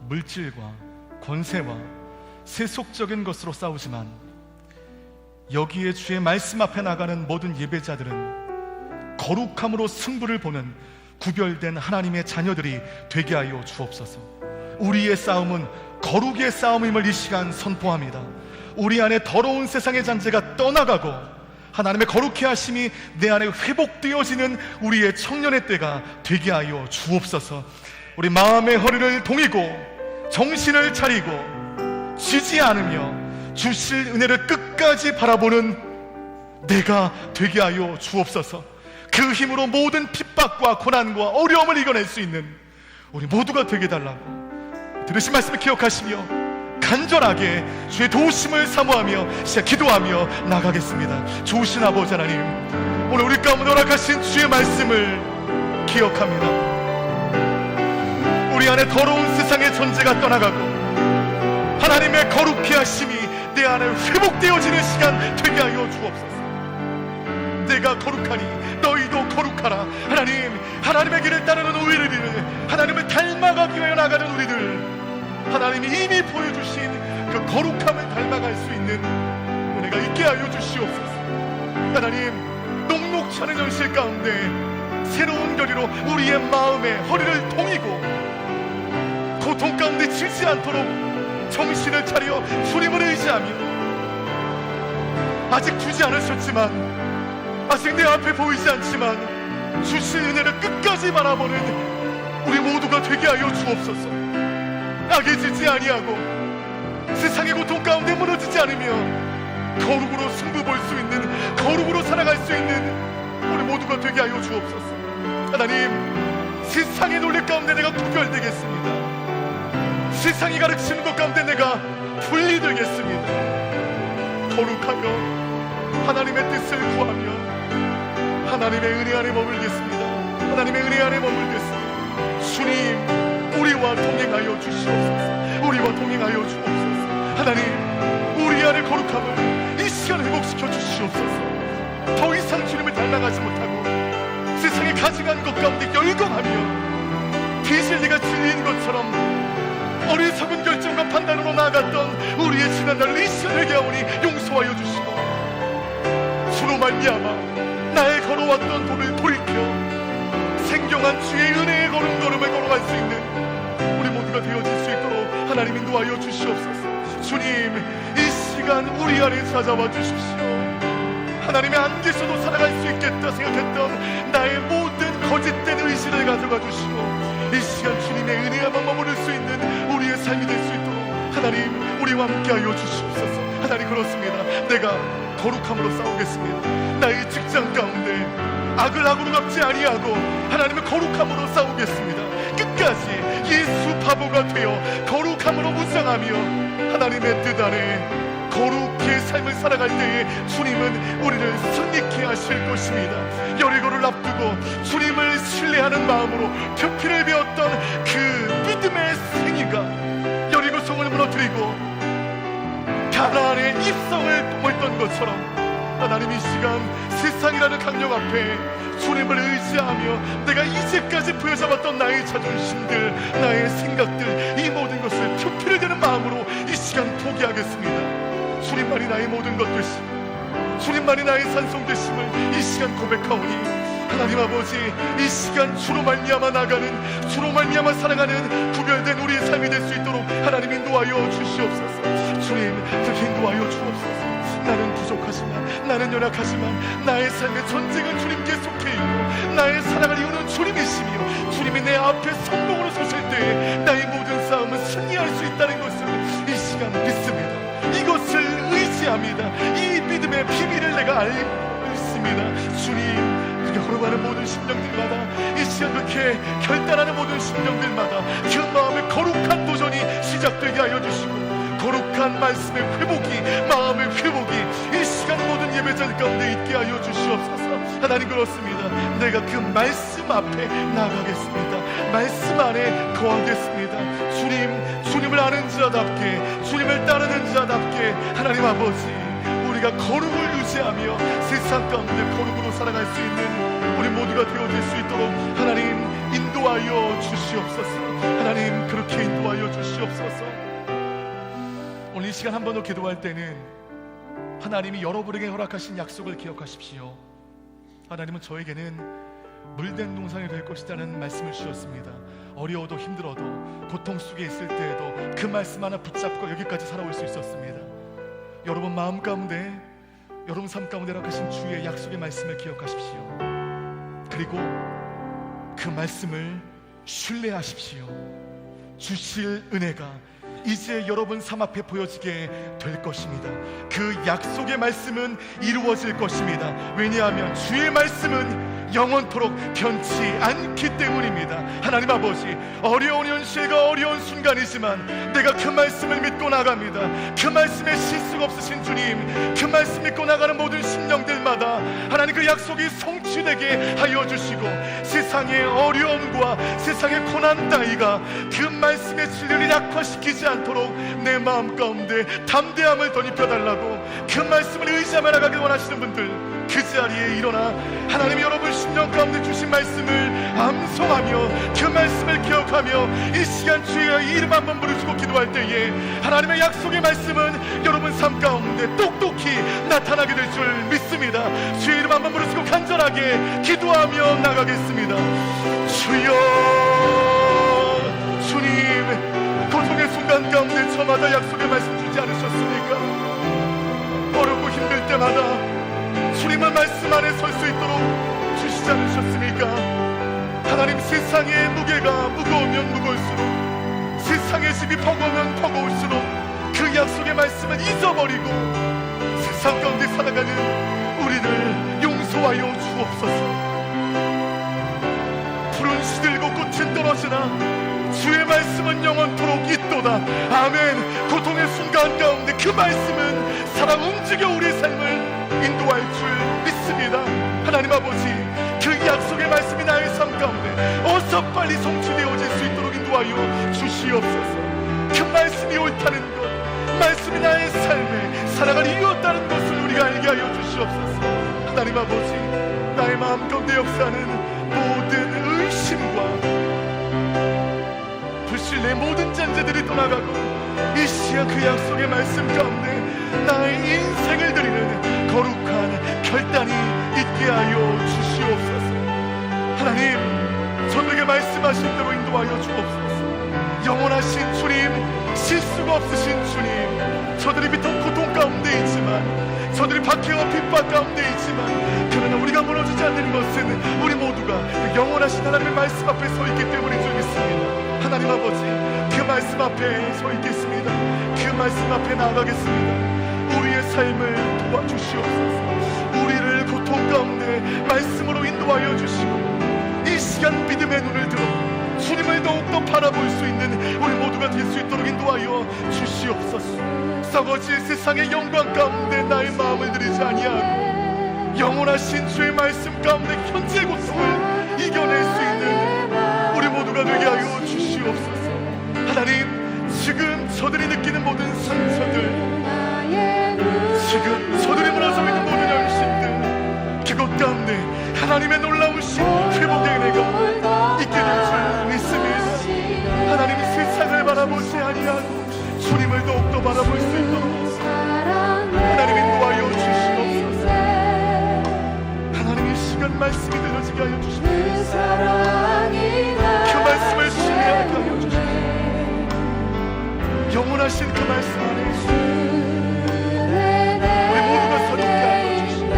물질과 권세와 세속적인 것으로 싸우지만 여기에 주의 말씀 앞에 나가는 모든 예배자들은 거룩함으로 승부를 보는 구별된 하나님의 자녀들이 되게 하여 주옵소서. 우리의 싸움은 거룩의 싸움임을 이 시간 선포합니다. 우리 안에 더러운 세상의 잔재가 떠나가고 하나님의 거룩해 하심이 내 안에 회복되어지는 우리의 청년의 때가 되게 하여 주옵소서. 우리 마음의 허리를 동이고 정신을 차리고 지지 않으며 주실 은혜를 끝까지 바라보는 내가 되게 하여 주옵소서. 그 힘으로 모든 핍박과 고난과 어려움을 이겨낼 수 있는 우리 모두가 되게 달라고 들으신 말씀을 기억하시며 간절하게 주의 도우심을 사모하며 시작 기도하며 나가겠습니다. 좋으신 아버지 하나님, 오늘 우리 가운데 허락하신 주의 말씀을 기억합니다. 우리 안에 더러운 세상의 존재가 떠나가고 하나님의 거룩해 하심이 내 안에 회복되어지는 시간 되게 하여 주옵소서. 내가 거룩하니 너희도 거룩하라. 하나님, 하나님의 길을 따르는 우리들, 하나님을 닮아가기 위해 나가는 우리들, 하나님이 이미 보여주신 그 거룩함을 닮아갈 수 있는 은혜가 있게 하여 주시옵소서. 하나님, 녹록치 않은 현실 가운데 새로운 결의로 우리의 마음에 허리를 동이고 고통 가운데 지지 않도록 정신을 차려 주님을 의지하며, 아직 주지 않으셨지만, 아직 내 앞에 보이지 않지만 주실 은혜를 끝까지 바라보는 우리 모두가 되게 하여 주옵소서. 악에 지지 아니하고 세상의 고통 가운데 무너지지 않으며 거룩으로 승부 볼 수 있는, 거룩으로 살아갈 수 있는 우리 모두가 되게 하여 주옵소서. 하나님, 세상의 논리 가운데 내가 구별되겠습니다. 세상이 가르치는 것 가운데 내가 분리되겠습니다. 거룩하여 하나님의 뜻을 구하며 하나님의 은혜 안에 머물겠습니다. 하나님의 은혜 안에 머물겠습니다. 주님, 우리와 동행하여 주시옵소서. 우리와 동행하여 주옵소서. 하나님, 우리 안의 거룩함을 이 시간 회복시켜 주시옵소서. 더 이상 주님을 닮아가지 못하고 세상에 가증한 것 가운데 열광하며 비실리가 진리인 것처럼 어리석은 결정과 판단으로 나아갔던 우리의 지난날 리시를 하오니 용서하여 주시고, 주로 말미암아 나의 걸어왔던 도를 돌이켜 생경한 주의 은혜의 걸음걸음을 걸어갈 수 있는 우리 모두가 되어질 수 있도록 하나님 인도하여 주시옵소서. 주님, 이 시간 우리 안에 찾아와 주십시오. 하나님의 안개에서도 살아갈 수 있겠다 생각했던 나의 모든 거짓된 의지를 가져가 주시고, 이 시간 주님의 은혜야만 머무를 수 있는 우리의 삶이 될 수 있도록 하나님 우리와 함께하여 주시옵소서. 하나님, 그렇습니다. 내가 거룩함으로 싸우겠습니다. 나의 직장 가운데 악을 악으로 갚지 아니하고 하나님의 거룩함으로 싸우겠습니다. 끝까지 예수 바보가 되어 거룩함으로 묵상하며 하나님의 뜻 안에 거룩의 삶을 살아갈 때에 주님은 우리를 승리케 하실 것입니다. 여리고를 앞두고 주님을 신뢰하는 마음으로 표피를 베었던 그 믿음의 생이가 여리고성을 무너뜨리고 가나안의 입성을 도모했던 것처럼, 하나님 이 시간 세상이라는 강력 앞에 주님을 의지하며 내가 이제까지 부여잡았던 나의 자존심들, 나의 생각들, 이 모든 것을 표피를 드는 마음으로 이 시간 포기하겠습니다. 주님만이 나의 모든 것 되시고 주님만이 나의 산성 되심을 이 시간 고백하오니, 하나님 아버지, 이 시간 주로 말미암아 나가는, 주로 말미암아 살아가는 구별된 우리의 삶이 될 수 있도록 하나님 인도하여 주시옵소서. 주님, 그렇게 인도하여 주옵소서. 나는 부족하지만, 나는 연약하지만 나의 삶의 전쟁은 주님께 속해 있고 나의 사랑을 이루는 주님이시며, 주님이 내 앞에 성공으로 서실 때에 나의 모든 싸움은 승리할 수 있다는 것을 이 시간 믿습니다. 이것을 의지합니다. 이 믿음의 비밀을 내가 알고 있습니다. 주님, 그렇게 걸어가는 모든 심령들마다, 이 시간 그렇게 결단하는 모든 심령들마다 그 마음의 거룩한 도전이 시작되게 하여 주시고, 거룩한 말씀의 회복이, 마음의 회복이 이 시간 모든 예배자들 가운데 있게 하여 주시옵소서. 하나님, 그렇습니다. 내가 그 말씀 앞에 나가겠습니다. 말씀 안에 거하겠습니다. 주님을 아는 자답게, 주님을 따르는 자답게 하나님 아버지, 우리가 거룩을 유지하며 세상 가운데 거룩으로 살아갈 수 있는 우리 모두가 되어질 수 있도록 하나님 인도하여 주시옵소서. 하나님, 그렇게 인도하여 주시옵소서. 오늘 이 시간 한 번 더 기도할 때는 하나님이 여러분에게 허락하신 약속을 기억하십시오. 하나님은 저에게는 물된 동산이 될 것이라는 말씀을 주셨습니다. 어려워도 힘들어도 고통 속에 있을 때에도 그 말씀 하나 붙잡고 여기까지 살아올 수 있었습니다. 여러분 마음 가운데, 여러분 삶 가운데 허락하신 주의 약속의 말씀을 기억하십시오. 그리고 그 말씀을 신뢰하십시오. 주실 은혜가 이제 여러분 삶 앞에 보여지게 될 것입니다. 그 약속의 말씀은 이루어질 것입니다. 왜냐하면 주의 말씀은 영원토록 변치 않기 때문입니다. 하나님 아버지, 어려운 현실과 어려운 순간이지만 내가 그 말씀을 믿고 나갑니다. 그 말씀에 실수가 없으신 주님, 그 말씀 믿고 나가는 모든 심령들마다 하나님 그 약속이 성취되게 하여 주시고, 세상의 어려움과 세상의 고난 따위가 그 말씀의 진리를 약화시키지 않도록 내 마음 가운데 담대함을 덧입혀 달라고, 그 말씀을 의지하며 나가길 원하시는 분들 그 자리에 일어나 하나님이 여러분 심령 가운데 주신 말씀을 암송하며 그 말씀을 기억하며 이 시간 주의 이름 한번 부르시고 기도할 때에 하나님의 약속의 말씀은 여러분 삶 가운데 똑똑히 나타나게 될 줄 믿습니다. 주의 이름 한번 부르시고 간절하게 기도하며 나가겠습니다. 주여, 주님, 고통의 순간 가운데 저마다 약속의 말씀 주지 않으셨습니까? 어렵고 힘들 때마다 주님의 말씀 안에 설 수 있도록 주시지 않으셨습니까? 하나님, 세상의 무게가 무거우면 무거울수록, 세상의 짐이 버거우면 버거울수록 그 약속의 말씀은 잊어버리고 세상 가운데 살아가는 우리를 용서하여 주옵소서. 푸른 시들고 꽃은 떨어지나 주의 말씀은 영원토록 있도다. 아멘. 고통의 순간 가운데 그 말씀은 살아 움직여 우리의 삶을 인도할 줄 믿습니다. 하나님 아버지, 그 약속의 말씀이 나의 삶 가운데 어서 빨리 성취되어질 수 있도록 인도하여 주시옵소서. 그 말씀이 옳다는 것, 말씀이 나의 삶에 살아갈 이유였다는 것을 우리가 알게 하여 주시옵소서. 하나님 아버지, 나의 마음 가운데 역사하는 모든 의심과 불신의 모든 잔재들이 떠나가고 이 시간 그 약속의 말씀 가운데 나의 인생을 드리는 거룩한 결단이 있게 하여 주시옵소서. 하나님, 저들에게 말씀하신 대로 인도하여 주옵소서. 영원하신 주님, 실수가 없으신 주님, 저들이 비록 고통 가운데 있지만, 저들이 박해와 핍박 가운데 있지만, 그러나 우리가 무너지지 않는 것은 우리 모두가 그 영원하신 하나님의 말씀 앞에 서 있기 때문인 줄 믿습니다. 하나님 아버지, 그 말씀 앞에 서 있겠습니다. 그 말씀 앞에 나아가겠습니다. 우리의 삶을 도와주시옵소서. 우리를 고통 가운데 말씀으로 인도하여 주시고 이 시간 믿음의 눈을 들어 주님을 더욱더 바라볼 수 있는 우리 모두가 될 수 있도록 인도하여 주시옵소서. 썩어질 세상의 영광 가운데 나의 마음을 들이지 아니하고 영원하신 주의 말씀 가운데 현재의 고통을 이겨낼 수 있는 우리 모두가 되게 하여 주시옵소서. 하나님, 지금 저들이 느끼는 모든 상처들, 지금 저들이 무너져 있는 모든 열심들, 그것 가운데 하나님의 놀라우신 회복의 은혜가 있게 될 줄 믿습니다. 하나님, 세상을 바라보지 아니하고 주님을 더욱더 바라볼 수 있도록 하나님 인도하여 주시옵소서. 하나님, 이 시간 말씀이 들려지게 하여 주시옵소서. 그 말씀을 신뢰하게 하여 주시옵소서. 영원하신 그 말씀 안에 우리 모두가 서럽게 하여 주시옵소서.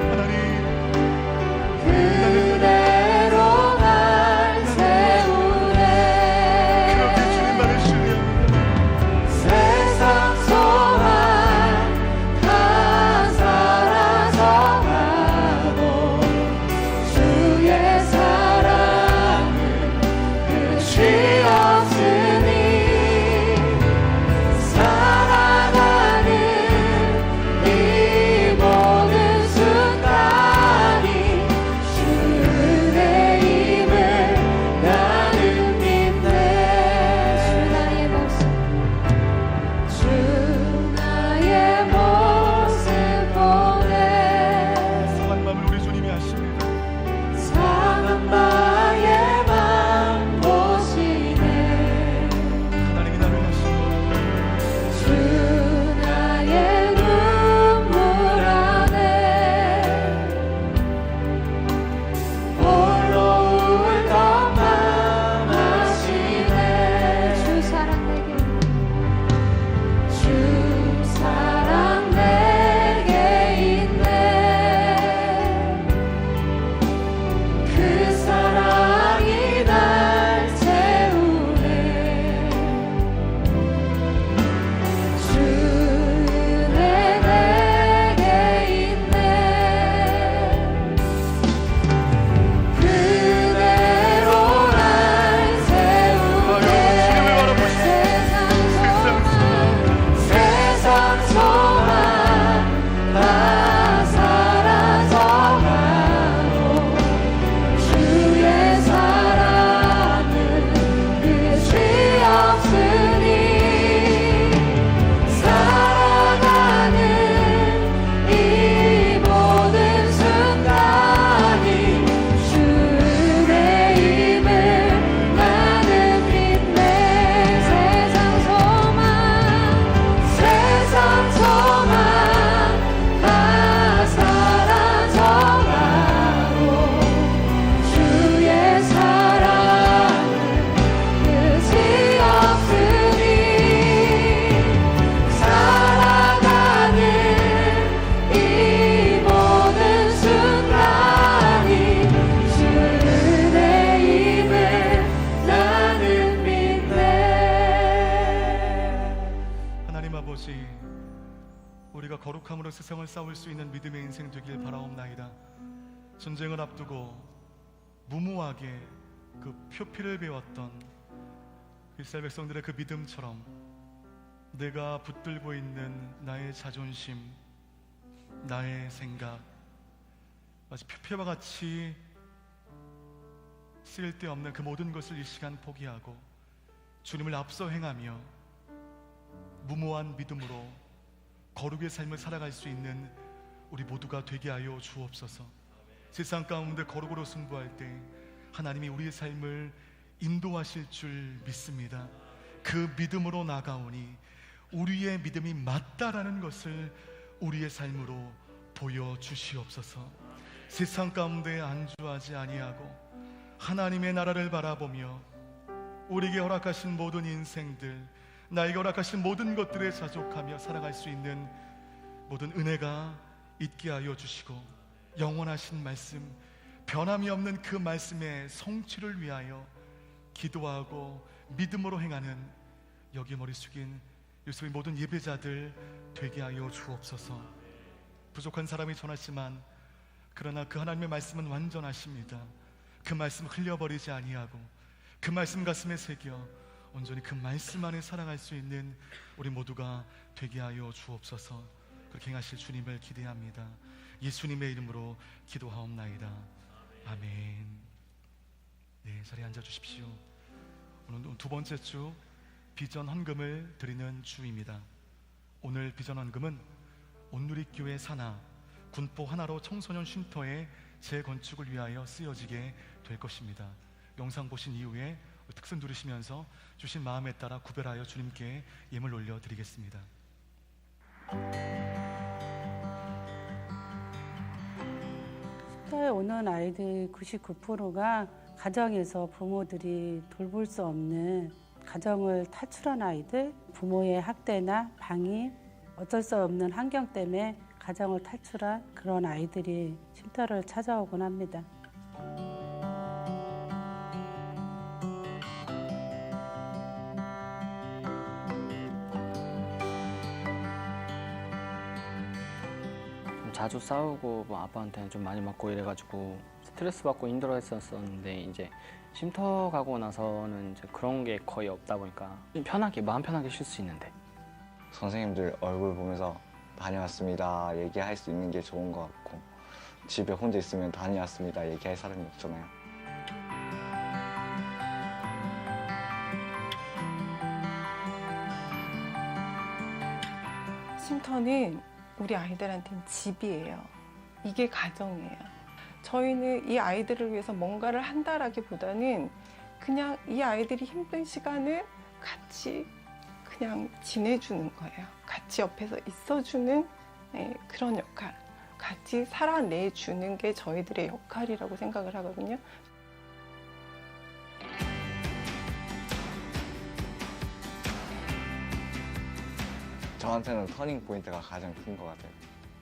하나님, 그대로 날 세우네. 그렇게 주님만을 신뢰합니다. 세상 소망 다 사라져가고 주의 사랑은 끝이 없으니 같이 우리가 거룩함으로 세상을 싸울 수 있는 믿음의 인생 되길 바라옵나이다. 전쟁을 앞두고 무모하게 그 표피를 배웠던 이스라엘 백성들의 그 믿음처럼 내가 붙들고 있는 나의 자존심, 나의 생각, 마치 표피와 같이 쓸데없는 그 모든 것을 이 시간 포기하고 주님을 앞서 행하며 무모한 믿음으로 거룩의 삶을 살아갈 수 있는 우리 모두가 되게 하여 주옵소서. 세상 가운데 거룩으로 승부할 때 하나님이 우리의 삶을 인도하실 줄 믿습니다. 그 믿음으로 나가오니 우리의 믿음이 맞다라는 것을 우리의 삶으로 보여주시옵소서. 세상 가운데 안주하지 아니하고 하나님의 나라를 바라보며 우리에게 허락하신 모든 인생들, 나에게 허락하신 모든 것들에 자족하며 살아갈 수 있는 모든 은혜가 있게 하여 주시고 영원하신 말씀, 변함이 없는 그 말씀의 성취를 위하여 기도하고 믿음으로 행하는 여기 머리 숙인 예수의 모든 예배자들 되게 하여 주옵소서. 부족한 사람이 전하지만 그러나 그 하나님의 말씀은 완전하십니다. 그 말씀 흘려버리지 아니하고 그 말씀 가슴에 새겨 온전히 그 말씀 안에 살아갈 수 있는 우리 모두가 되게 하여 주옵소서. 그렇게 행하실 주님을 기대합니다. 예수님의 이름으로 기도하옵나이다. 아멘. 네, 자리에 앉아 주십시오. 오늘 두 번째 주 비전 헌금을 드리는 주입니다. 오늘 비전 헌금은 온누리교회 산하 군포 하나로 청소년 쉼터의 재건축을 위하여 쓰여지게 될 것입니다. 영상 보신 이후에 특선 누르시면서 주신 마음에 따라 구별하여 주님께 예물 올려드리겠습니다. 쉼터에 오는 아이들 99%가 가정에서 부모들이 돌볼 수 없는 가정을 탈출한 아이들, 부모의 학대나 방임, 어쩔 수 없는 환경 때문에 가정을 탈출한 그런 아이들이 쉼터를 찾아오곤 합니다. 자주 싸우고 뭐 아빠한테는 좀 많이 맞고 이래가지고 스트레스 받고 힘들어했었는데 이제 쉼터 가고 나서는 이제 그런 게 거의 없다 보니까 편하게 마음 편하게 쉴 수 있는데 선생님들 얼굴 보면서 다녀왔습니다 얘기할 수 있는 게 좋은 것 같고 집에 혼자 있으면 다녀왔습니다 얘기할 사람이 없잖아요. 쉼터는 우리 아이들한테는 집이에요. 이게 가정이에요. 저희는 이 아이들을 위해서 뭔가를 한다라기보다는 그냥 이 아이들이 힘든 시간을 같이 그냥 지내주는 거예요. 같이 옆에서 있어주는 그런 역할, 같이 살아내주는 게 저희들의 역할이라고 생각을 하거든요. 저한테는 터닝 포인트가 가장 큰 것 같아요.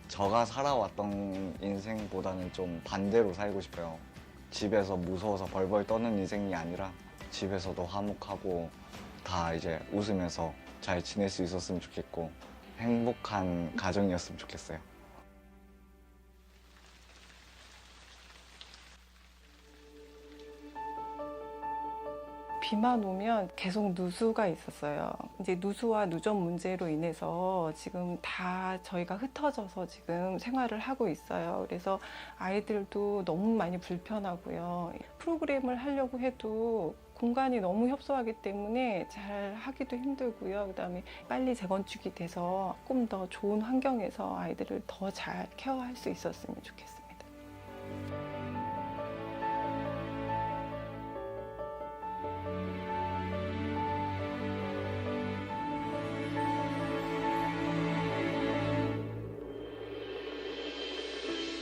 제가 살아왔던 인생보다는 좀 반대로 살고 싶어요. 집에서 무서워서 벌벌 떠는 인생이 아니라 집에서도 화목하고 다 이제 웃으면서 잘 지낼 수 있었으면 좋겠고 행복한 가정이었으면 좋겠어요. 비만 오면 계속 누수가 있었어요. 이제 누수와 누전 문제로 인해서 지금 다 저희가 흩어져서 지금 생활을 하고 있어요. 그래서 아이들도 너무 많이 불편하고요. 프로그램을 하려고 해도 공간이 너무 협소하기 때문에 잘 하기도 힘들고요. 그다음에 빨리 재건축이 돼서 조금 더 좋은 환경에서 아이들을 더 잘 케어할 수 있었으면 좋겠습니다.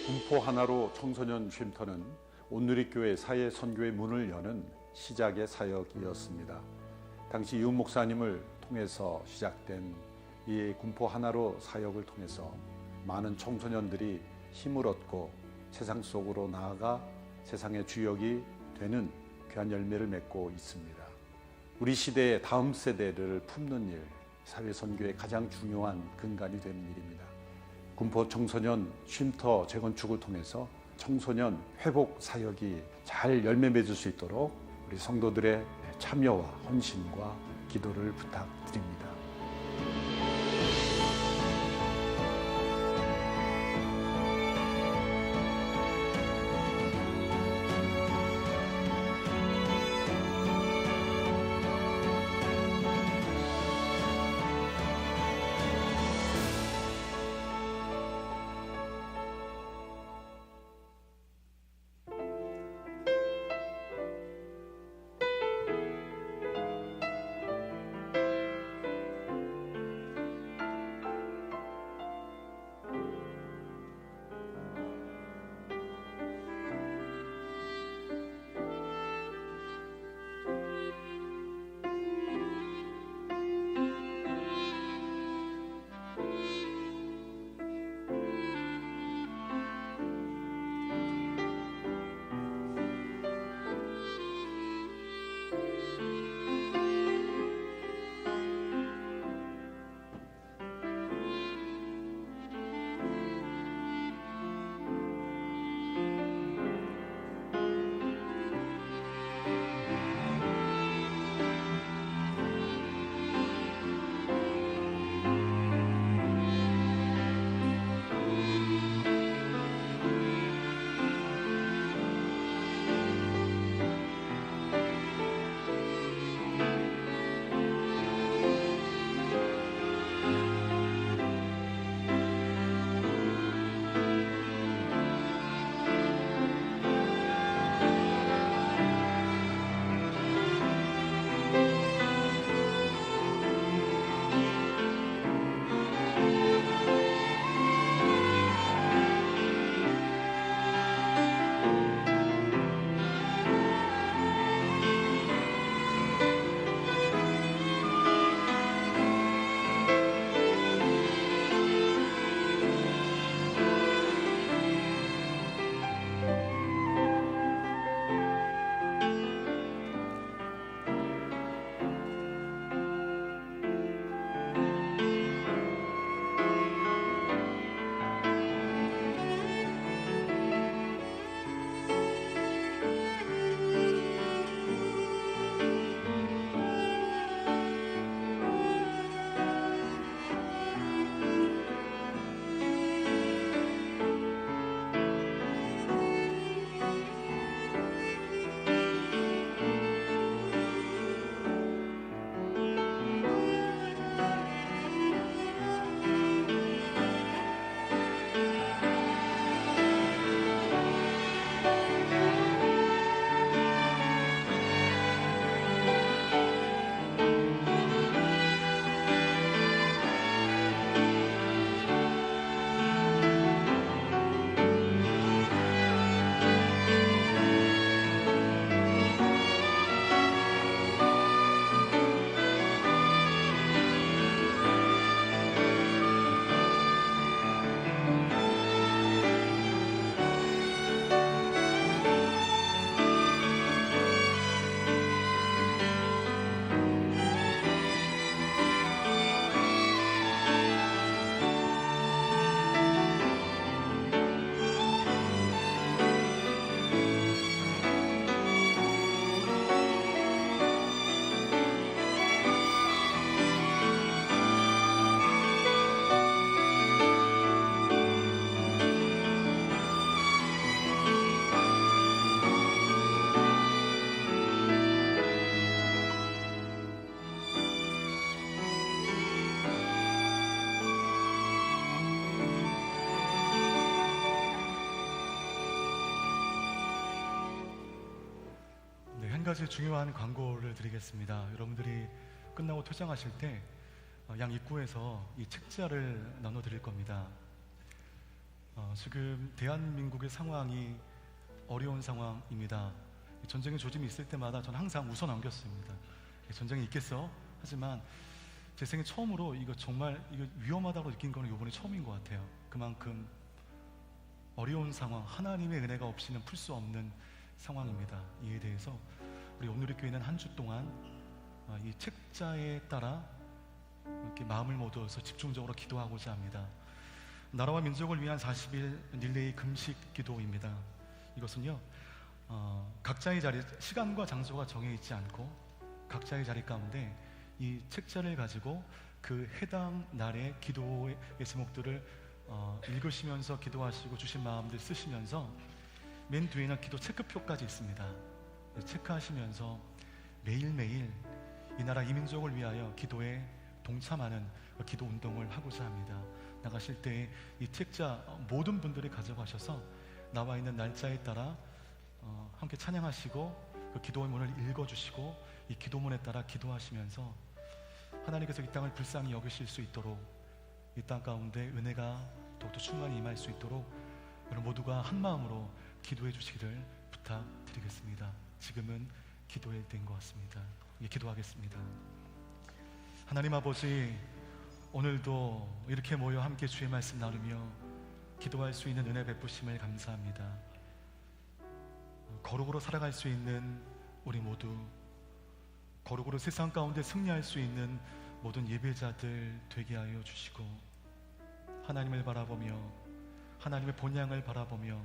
군포 하나로 청소년 쉼터는 온누리교회 사회 선교의 문을 여는 시작의 사역이었습니다. 당시 이훈 목사님을 통해서 시작된 이 군포 하나로 사역을 통해서 많은 청소년들이 힘을 얻고 세상 속으로 나아가 세상의 주역이 되는 귀한 열매를 맺고 있습니다. 우리 시대의 다음 세대를 품는 일, 사회 선교의 가장 중요한 근간이 되는 일입니다. 군포 청소년 쉼터 재건축을 통해서 청소년 회복 사역이 잘 열매 맺을 수 있도록 우리 성도들의 참여와 헌신과 기도를 부탁드립니다. 한 가지 중요한 광고를 드리겠습니다. 여러분들이 끝나고 퇴장하실 때 양 입구에서 이 책자를 나눠드릴 겁니다. 지금 대한민국의 상황이 어려운 상황입니다. 전쟁의 조짐이 있을 때마다 저는 항상 웃어 넘겼습니다. 전쟁이 있겠어? 하지만 제 생애 처음으로 이거 정말 이거 위험하다고 느낀 거는 이번이 처음인 것 같아요. 그만큼 어려운 상황, 하나님의 은혜가 없이는 풀 수 없는 상황입니다. 이에 대해서 우리 온누리교회는 한 주 동안 이 책자에 따라 이렇게 마음을 모두어서 집중적으로 기도하고자 합니다. 나라와 민족을 위한 40일 릴레이 금식 기도입니다. 이것은요, 각자의 자리, 시간과 장소가 정해 있지 않고 각자의 자리 가운데 이 책자를 가지고 그 해당 날의 기도의 제목들을 읽으시면서 기도하시고 주신 마음들 쓰시면서 맨 뒤에는 기도 체크표까지 있습니다. 체크하시면서 매일매일 이 나라 이 민족을 위하여 기도에 동참하는 기도 운동을 하고자 합니다. 나가실 때 이 책자 모든 분들이 가져가셔서 나와 있는 날짜에 따라 함께 찬양하시고 그 기도의 문을 읽어주시고 이 기도문에 따라 기도하시면서 하나님께서 이 땅을 불쌍히 여기실 수 있도록, 이 땅 가운데 은혜가 더욱더 충만히 임할 수 있도록 여러분 모두가 한 마음으로 기도해 주시기를 부탁드리겠습니다. 지금은 기도의 때인 것 같습니다. 기도하겠습니다. 하나님 아버지, 오늘도 이렇게 모여 함께 주의 말씀 나누며 기도할 수 있는 은혜 베푸심을 감사합니다. 거룩으로 살아갈 수 있는 우리 모두, 거룩으로 세상 가운데 승리할 수 있는 모든 예배자들 되게 하여 주시고, 하나님을 바라보며 하나님의 본향을 바라보며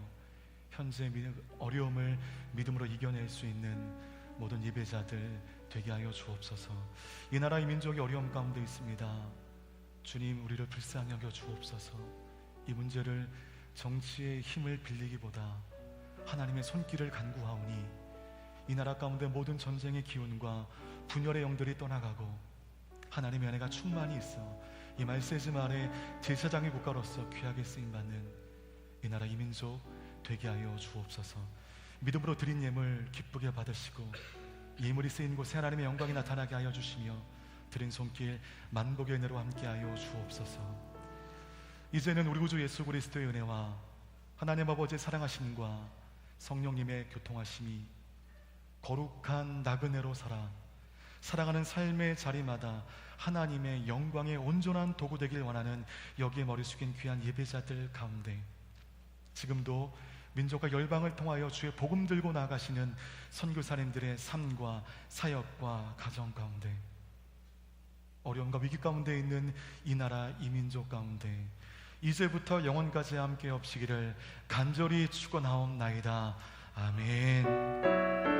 현재 어려움을 믿음으로 이겨낼 수 있는 모든 예배자들 되게 하여 주옵소서. 이 나라 이 민족이 어려움 가운데 있습니다. 주님, 우리를 불쌍히 여겨 주옵소서. 이 문제를 정치의 힘을 빌리기보다 하나님의 손길을 간구하오니 이 나라 가운데 모든 전쟁의 기운과 분열의 영들이 떠나가고 하나님의 은혜가 충만히 있어 이 말세즘 아래 제사장의 국가로서 귀하게 쓰임받는 이 나라 이 민족 되게 하여 주옵소서. 믿음으로 드린 예물 기쁘게 받으시고 예물이 쓰인 곳에 하나님의 영광이 나타나게 하여 주시며 드린 손길 만복의 은혜로 함께하여 주옵소서. 이제는 우리 구주 예수 그리스도의 은혜와 하나님 아버지의 사랑하심과 성령님의 교통하심이 거룩한 나그네로 살아가는 삶의 자리마다 하나님의 영광의 온전한 도구 되길 원하는 여기에 머리 숙인 귀한 예배자들 가운데 지금도 민족과 열방을 통하여 주의 복음 들고 나가시는 선교사님들의 삶과 사역과 가정 가운데, 어려움과 위기 가운데 있는 이 나라 이 민족 가운데 이제부터 영원까지 함께 없시기를 간절히 축원하옵나이다. 아멘.